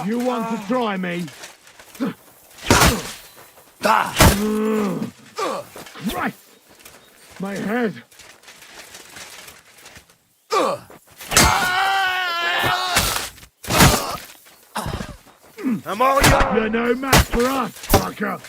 You want to try me? Right! My head! I'm all yours! You're no match for us, fucker!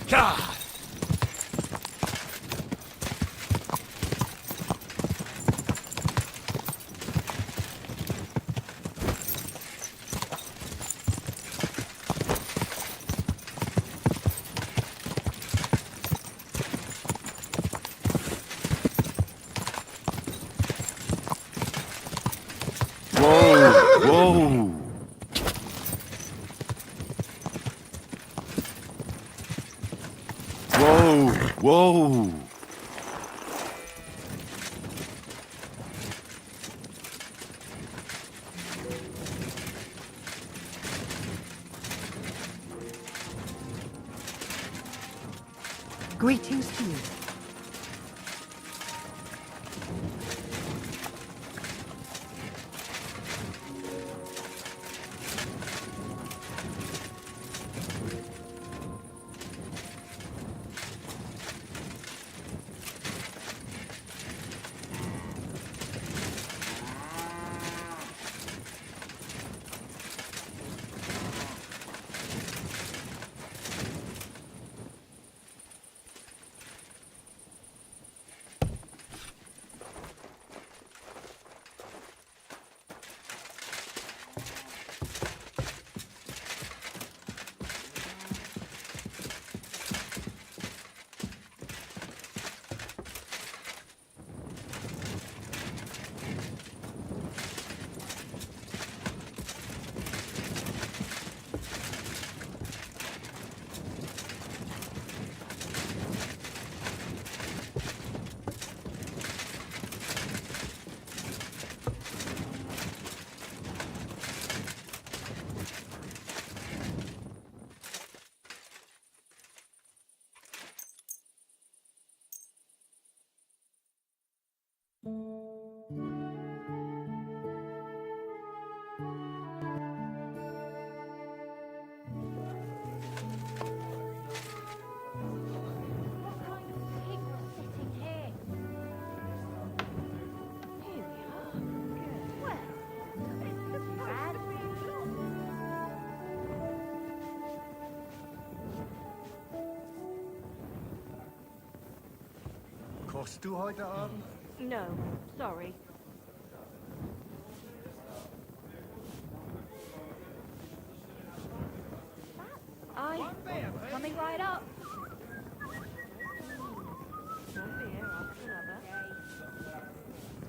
God! Whoa! Whoa! Whoa! Greetings to you. Kochst du heute Abend? No, sorry. Aye, coming right up. One beer after another.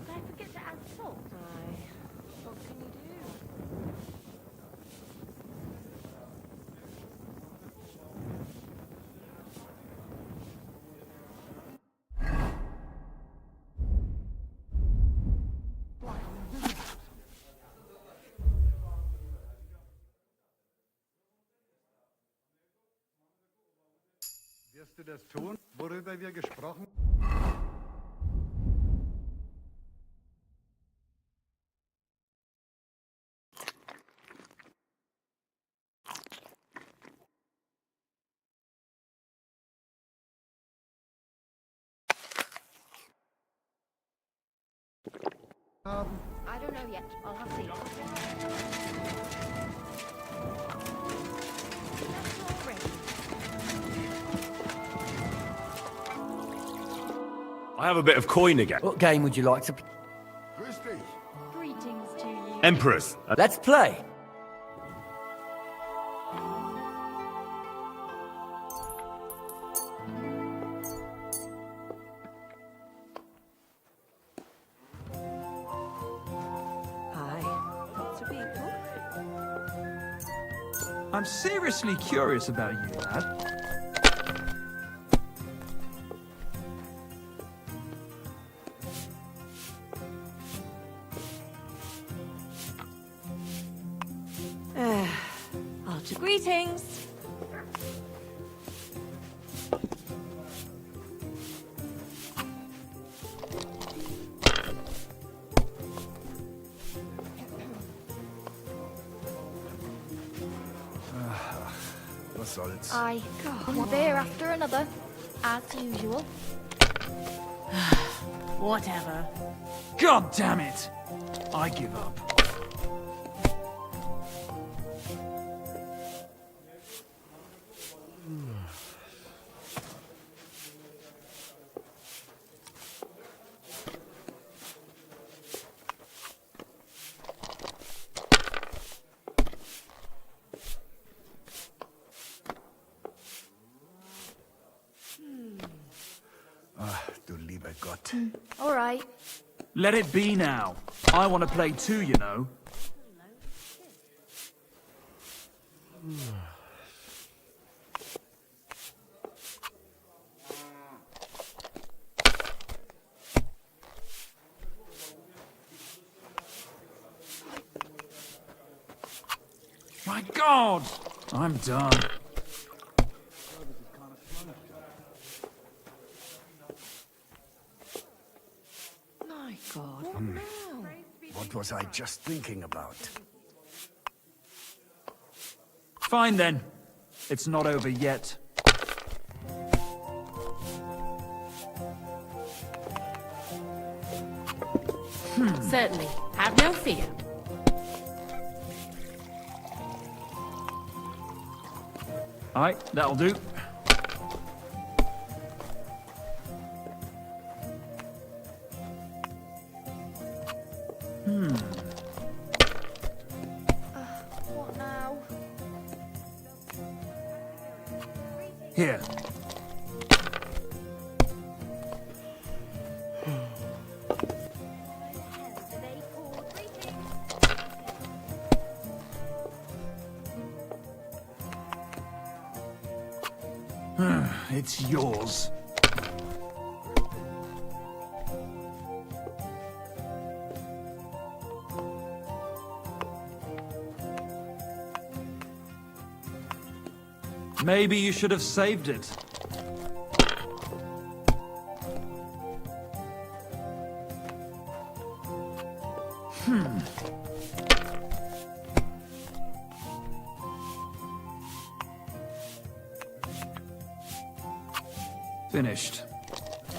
Did I forget to add salt? Aye. What can you do? Wirst du das tun, worüber wir gesprochen haben? I don't know yet. I'll have to. I have a bit of coin again. What game would you like to play? Greetings to you. Emperors. Let's play. Hi. Lots of people. I'm seriously curious about you, lad. Greetings. What's all it's... Aye. One beer after another, as usual. Whatever. God damn it! I give up. Du lieber Gott. All right. Let it be now. I want to play too, you know. My God! I'm done. My God. What was I just thinking about? Fine then. It's not over yet. Certainly. Have no fear. Alright, that'll do. What now? Here. It's yours. Maybe you should have saved it. Finished.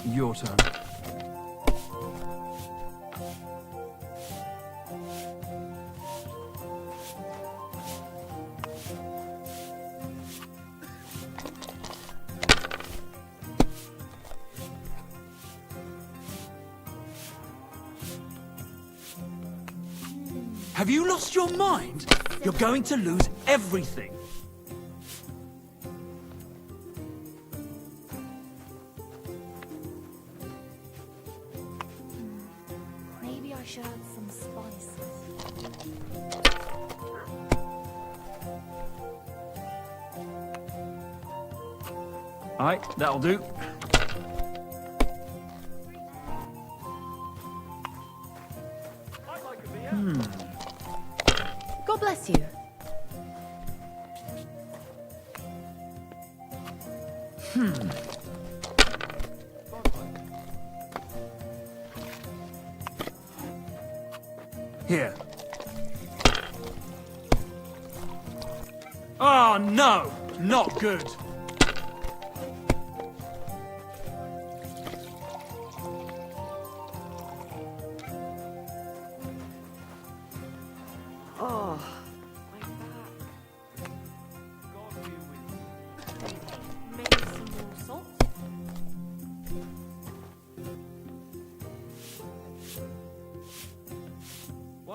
Your turn. Have you lost your mind? You're going to lose everything. Maybe I should add some spices. Alright, that'll do. God bless you. Here. Oh, no! Not good.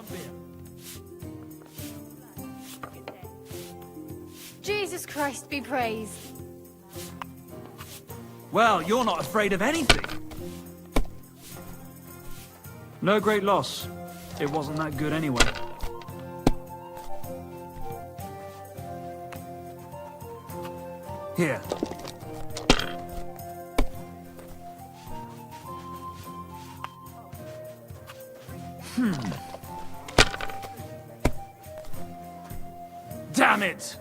One beer. Jesus Christ be praised. Well, you're not afraid of anything. No great loss. It wasn't that good anyway. Here. Damn it!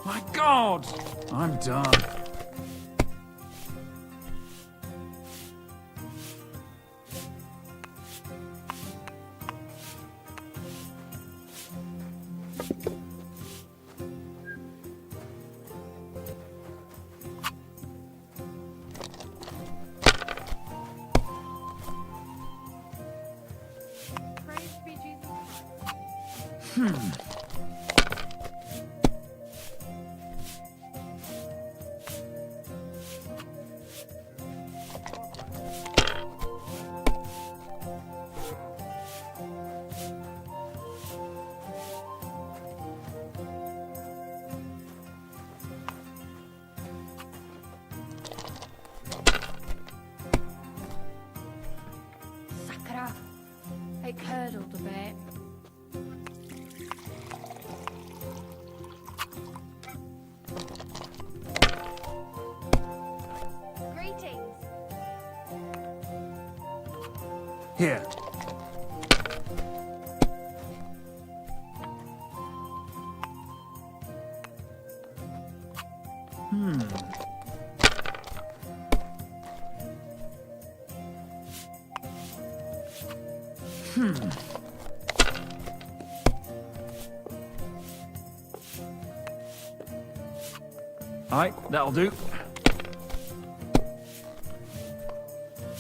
My God! I'm done. Praise be Jesus Christ. Sakura. It curdled a bit. Greetings. Here. Alright, that'll do.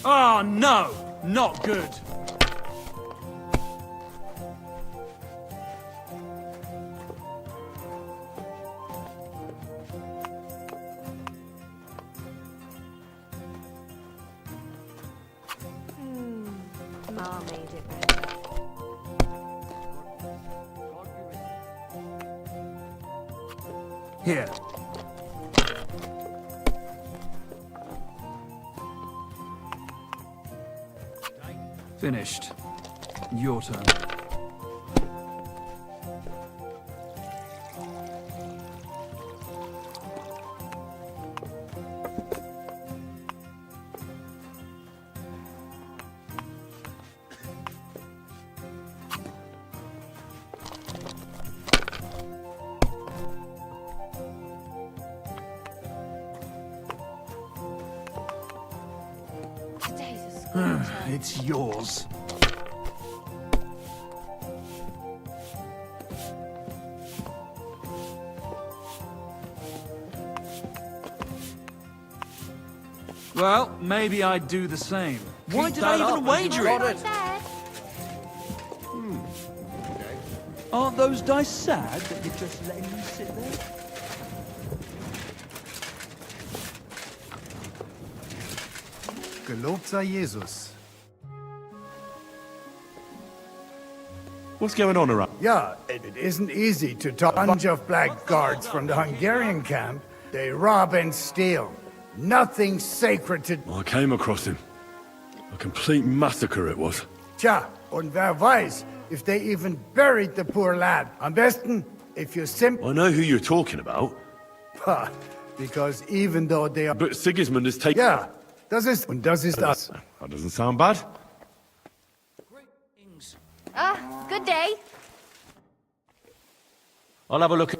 Oh, no! Not good. Ma made it better. Here. Finished. Your turn. Today's a school term. It's yours. Well, maybe I'd do the same. Why did I even wager it? Dad. Aren't those dice sad that you're just letting them sit there? Gelobt sei Jesus. What's going on around? Yeah, it isn't easy to talk. A bunch of blackguards from the Hungarian camp. They rob and steal. Nothing sacred to... I came across him. A complete massacre it was. Tja, und wer weiß, if they even buried the poor lad. Am besten, if you simply... I know who you're talking about. Because even though they are... But Sigismund has taken... Yeah, das ist das. That doesn't sound bad. Good day. I'll have a look.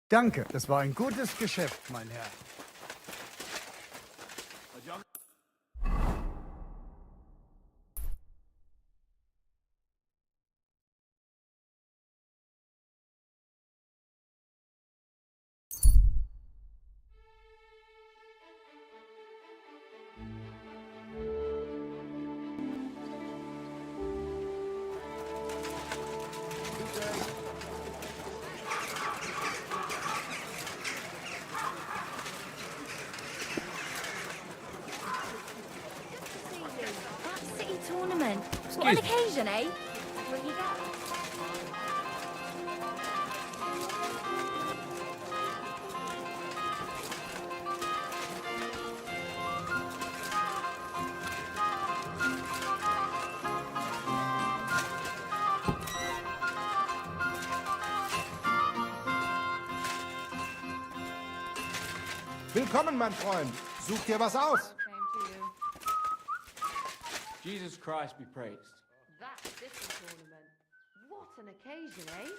Danke, das war ein gutes Geschäft, mein Herr. That city tournament. What an occasion, eh? Will you go? Willkommen, mein Freund. Such dir was aus. Jesus Christ be praised. That city tournament. What an occasion, eh?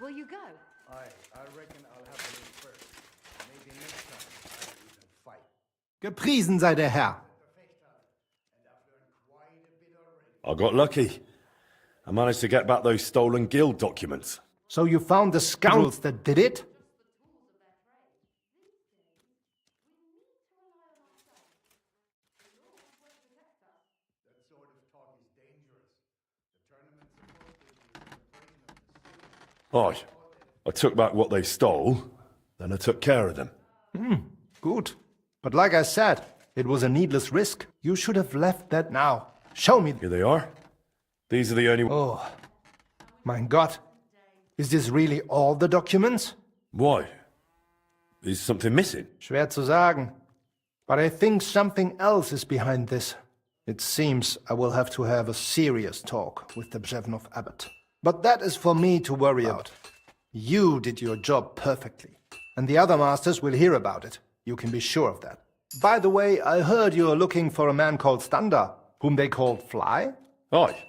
Will you go? I reckon I'll have a look first. Maybe next time I'll even fight. Gepriesen sei der Herr. I got lucky. I managed to get back those stolen guild documents. So you found the scoundrels that did it? Right. I took back what they stole, then I took care of them. Good. But like I said, it was a needless risk. You should have left that now. Show me. Here they are. These are the only... Oh, mein Gott. Is this really all the documents? Why? Is something missing? Schwer zu sagen. But I think something else is behind this. It seems I will have to have a serious talk with the Brzevnov abbot. But that is for me to worry about. You did your job perfectly. And the other masters will hear about it. You can be sure of that. By the way, I heard you're looking for a man called Standa, whom they called Fly? Aye.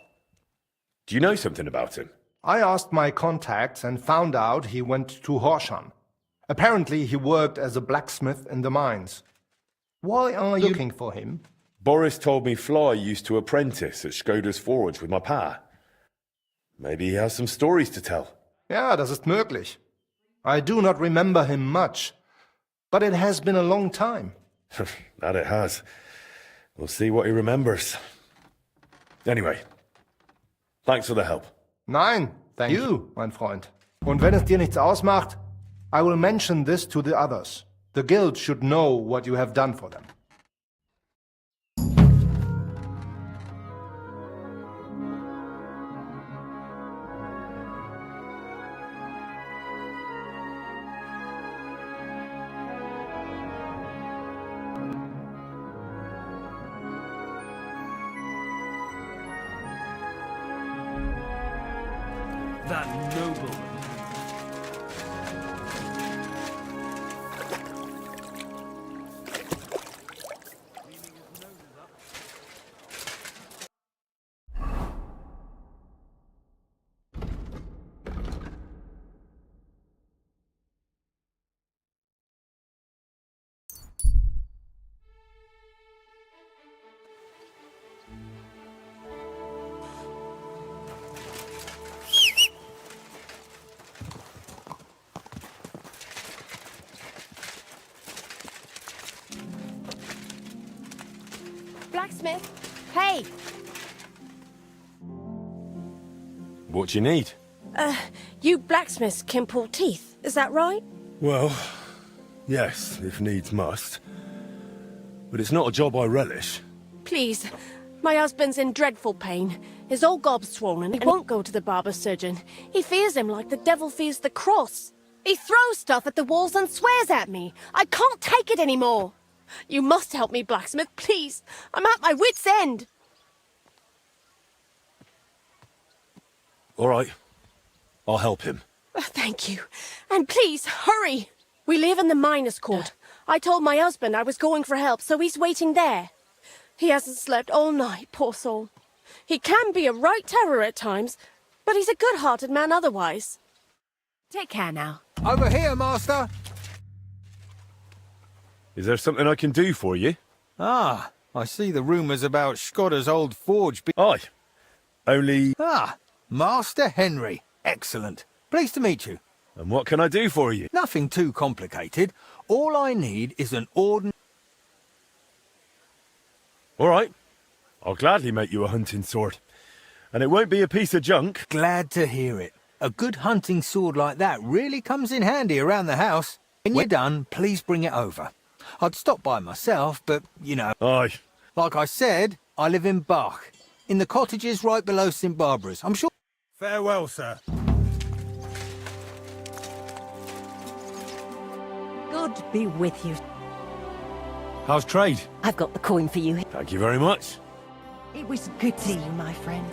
Do you know something about him? I asked my contacts and found out he went to Horshan. Apparently he worked as a blacksmith in the mines. Why are you looking for him? Boris told me Fly used to apprentice at Skoda's forge with my pa. Maybe he has some stories to tell. Ja, das ist möglich. I do not remember him much, but it has been a long time. That it has. We'll see what he remembers. Anyway, thanks for the help. Nein, thank you, mein Freund. Und wenn es dir nichts ausmacht, I will mention this to the others. The guild should know what you have done for them. That nobleman. Blacksmith. Hey! What do you need? You blacksmiths can pull teeth, is that right? Well, yes, if needs must. But it's not a job I relish. Please. My husband's in dreadful pain. His old gob's swollen. He won't go to the barber surgeon. He fears him like the devil fears the cross. He throws stuff at the walls and swears at me. I can't take it anymore. You must help me, blacksmith, please. I'm at my wit's end. All right. I'll help him. Thank you. And please, hurry. We live in the miners' court. I told my husband I was going for help, so he's waiting there. He hasn't slept all night, poor soul. He can be a right terror at times, but he's a good-hearted man otherwise. Take care now. Over here, master. Is there something I can do for you? Ah, I see the rumours about Skodda's old forge. Aye. Only... Ah, Master Henry. Excellent. Pleased to meet you. And what can I do for you? Nothing too complicated. All I need is an ordinary... All right. I'll gladly make you a hunting sword. And it won't be a piece of junk. Glad to hear it. A good hunting sword like that really comes in handy around the house. When you're done, please bring it over. I'd stop by myself, but, you know... Aye. Like I said, I live in Bach, in the cottages right below St. Barbara's. I'm sure... Farewell, sir. God be with you. How's trade? I've got the coin for you. Thank you very much. It was good to see you, my friend.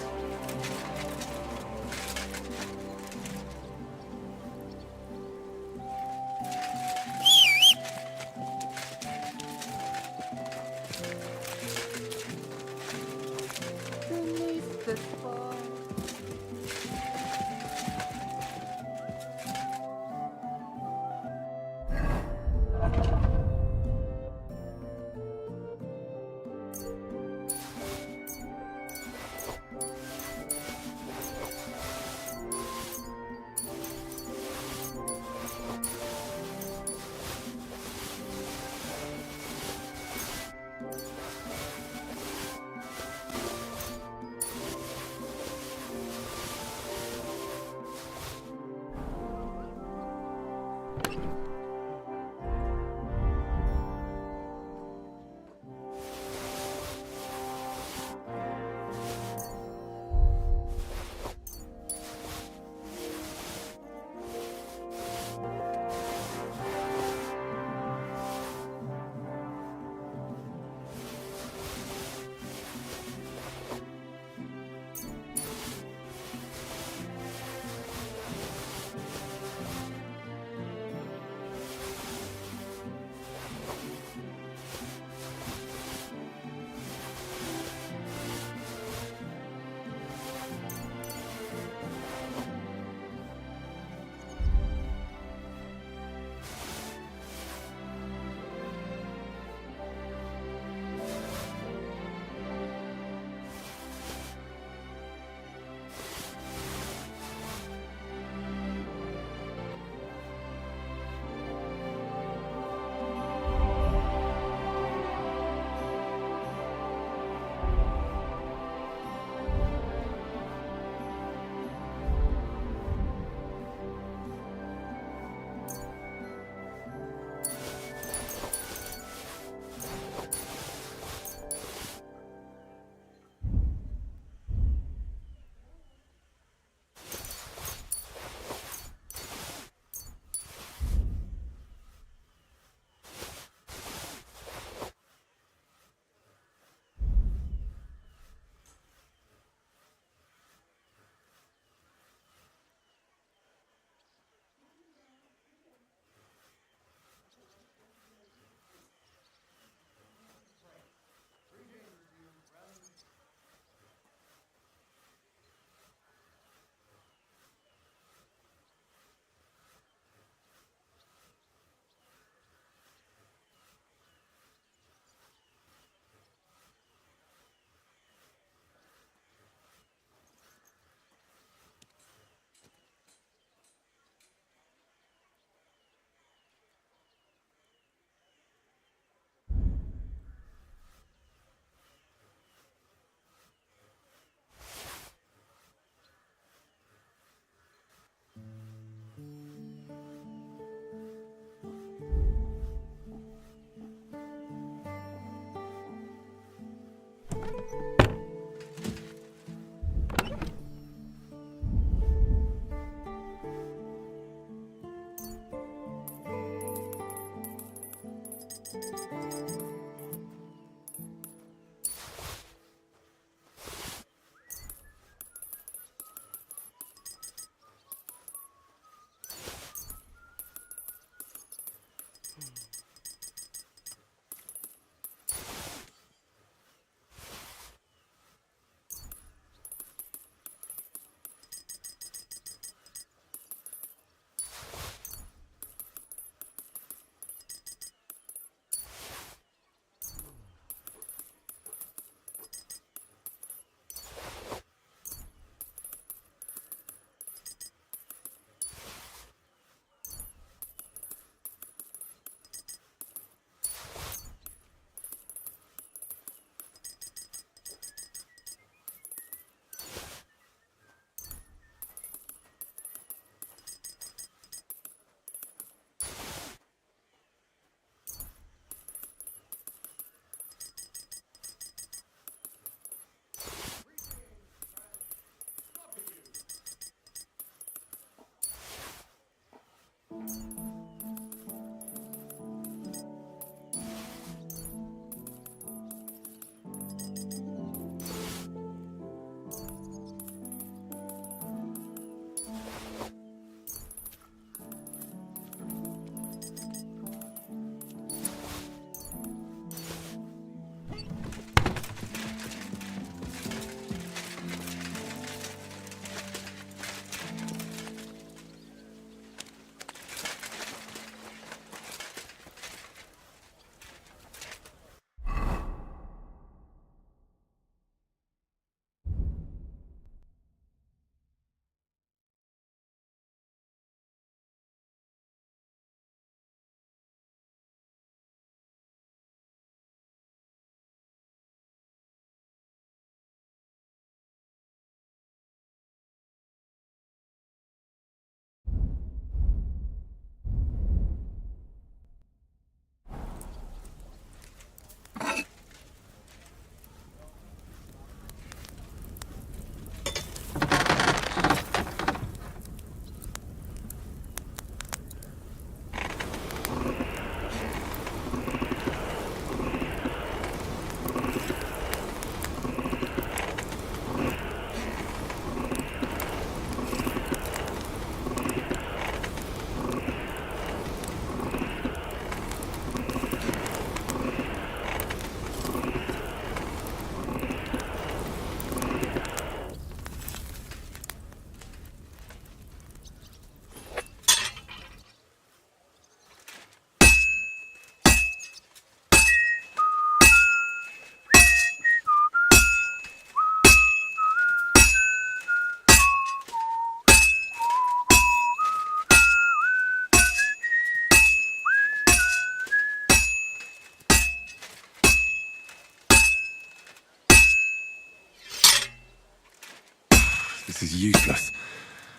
This is useless.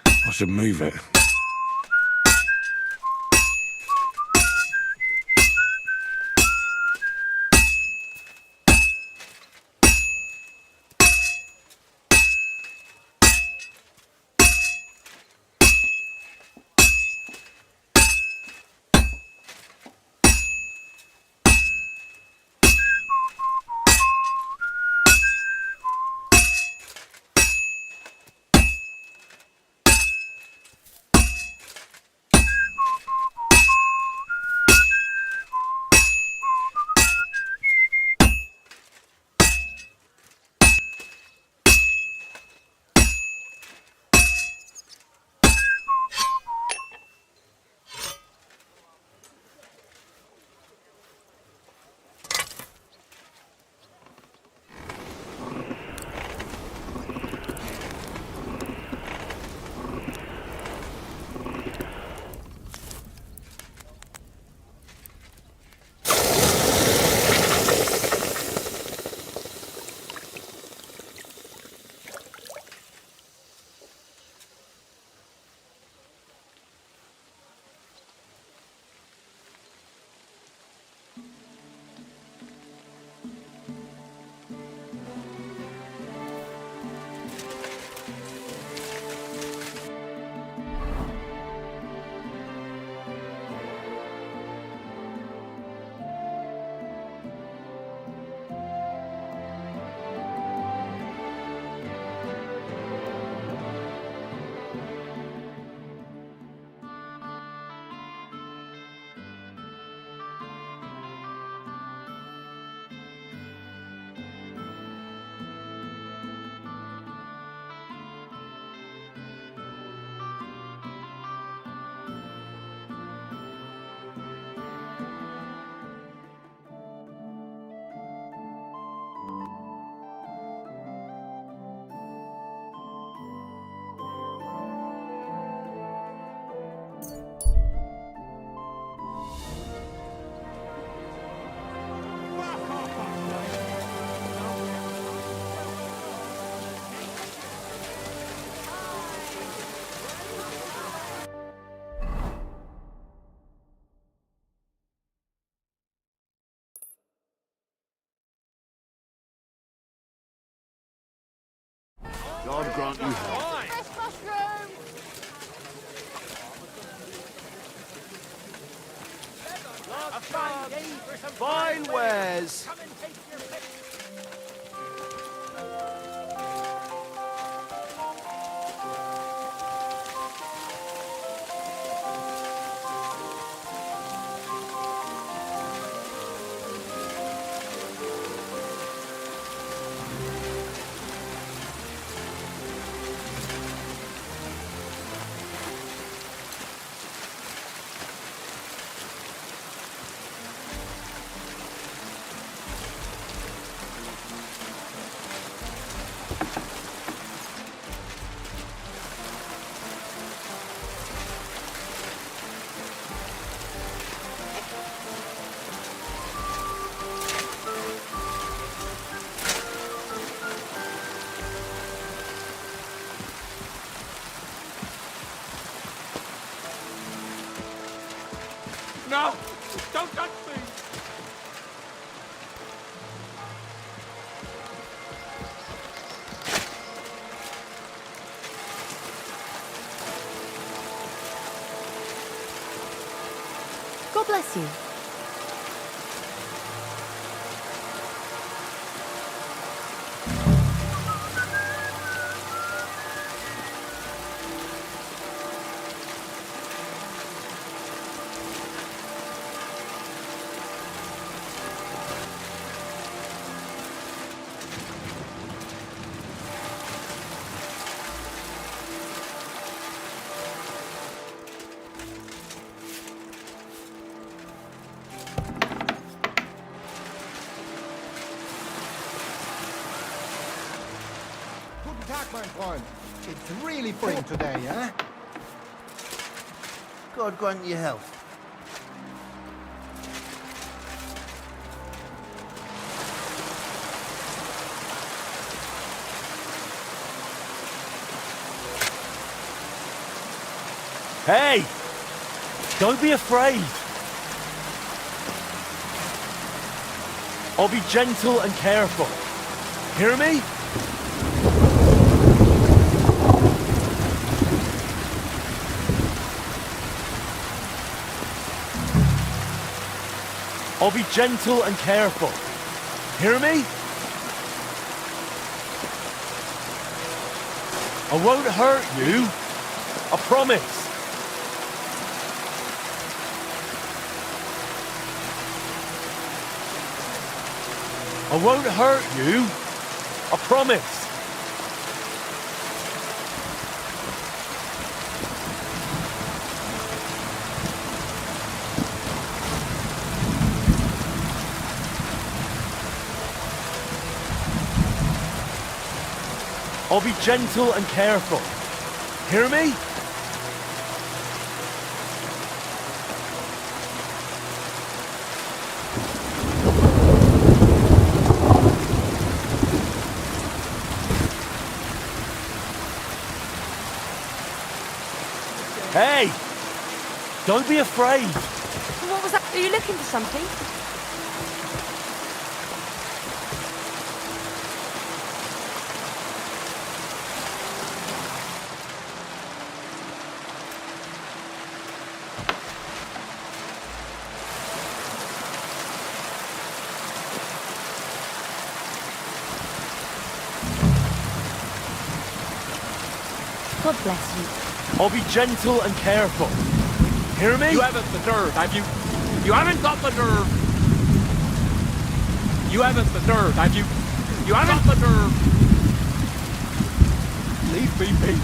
I should move it. God grant you health. Fine wares. No! Don't touch me! God bless you. Guten Tag, mein Freund. It's really spring today, eh? God grant you health. Hey! Don't be afraid. I'll be gentle and careful. Hear me? I'll be gentle and careful. Hear me? I won't hurt you. I promise. I won't hurt you. I promise. I'll be gentle and careful. Hear me? Hey! Don't be afraid. What was that? Are you looking for something? God bless you. I'll be gentle and careful. Hear me? You haven't the nerve, have you? You haven't got the nerve. You haven't the nerve, have you? You haven't got the nerve. Leave me be.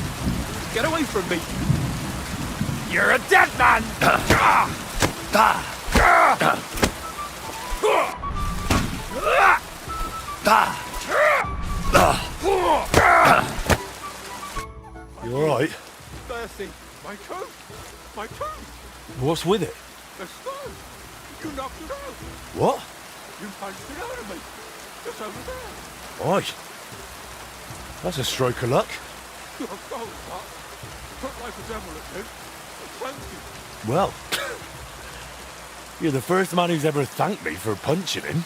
Get away from me. You're a dead man. You alright? Mercy, my coat! My coat! What's with it? The stone! You knocked it out! What? You punched it out of me! It's over there! Oi. That's a stroke of luck. You're gold, what? Put like a devil at me. Thank you. Well, you're the first man who's ever thanked me for punching him.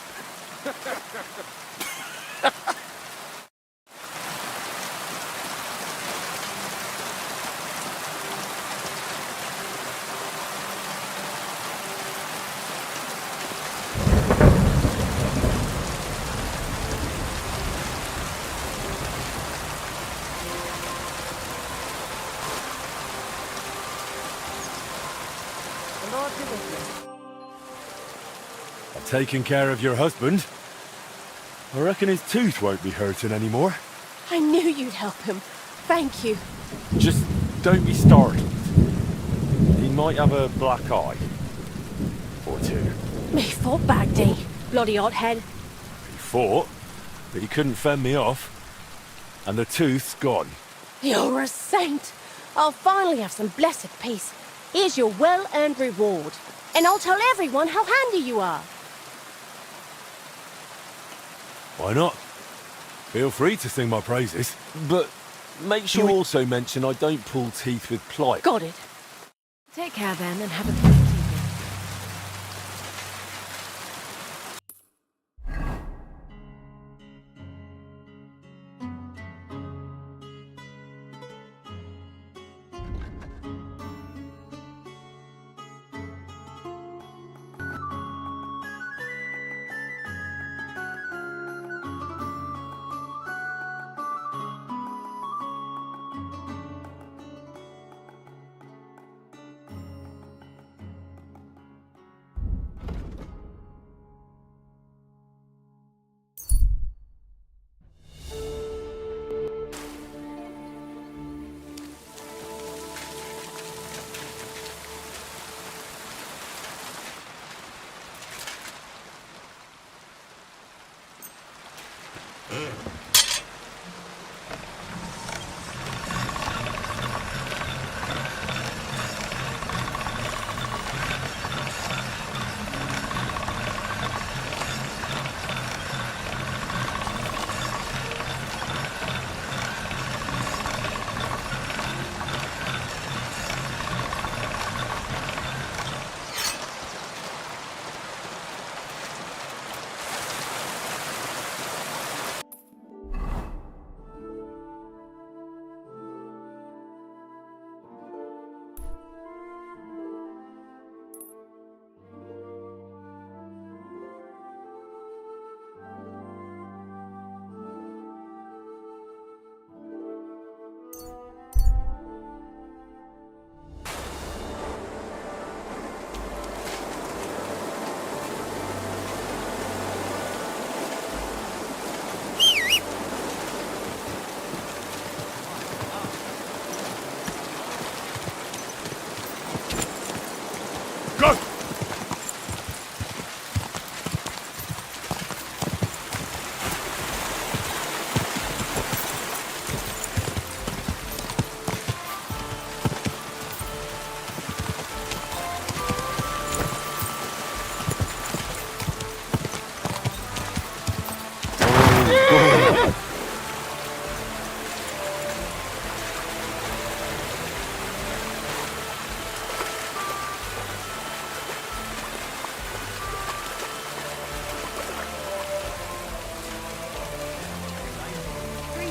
The Lord be with you. I've taken care of your husband. I reckon his tooth won't be hurting anymore. I knew you'd help him. Thank you. Just don't be startled. He might have a black eye. Or two. Me fought Bagdy. Bloody hothead. He fought, but he couldn't fend me off. And the tooth's gone. You're a saint. I'll finally have some blessed peace. Here's your well-earned reward. And I'll tell everyone how handy you are. Why not? Feel free to sing my praises. But make sure you also mention I don't pull teeth with plight. Got it. Take care then and have a pleasant evening.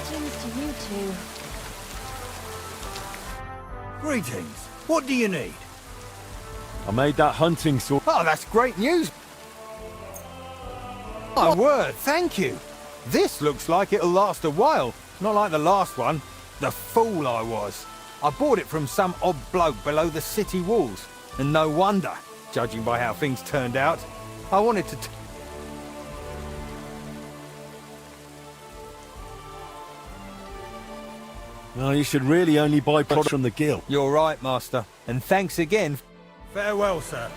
Greetings to you two. Greetings. What do you need? I made that hunting sword. Oh, that's great news. My word, thank you. This looks like it'll last a while. Not like the last one. The fool I was. I bought it from some odd bloke below the city walls. And no wonder, judging by how things turned out. I wanted to... No, you should really only buy products from the guild. You're right, Master. And thanks again. Farewell, sir.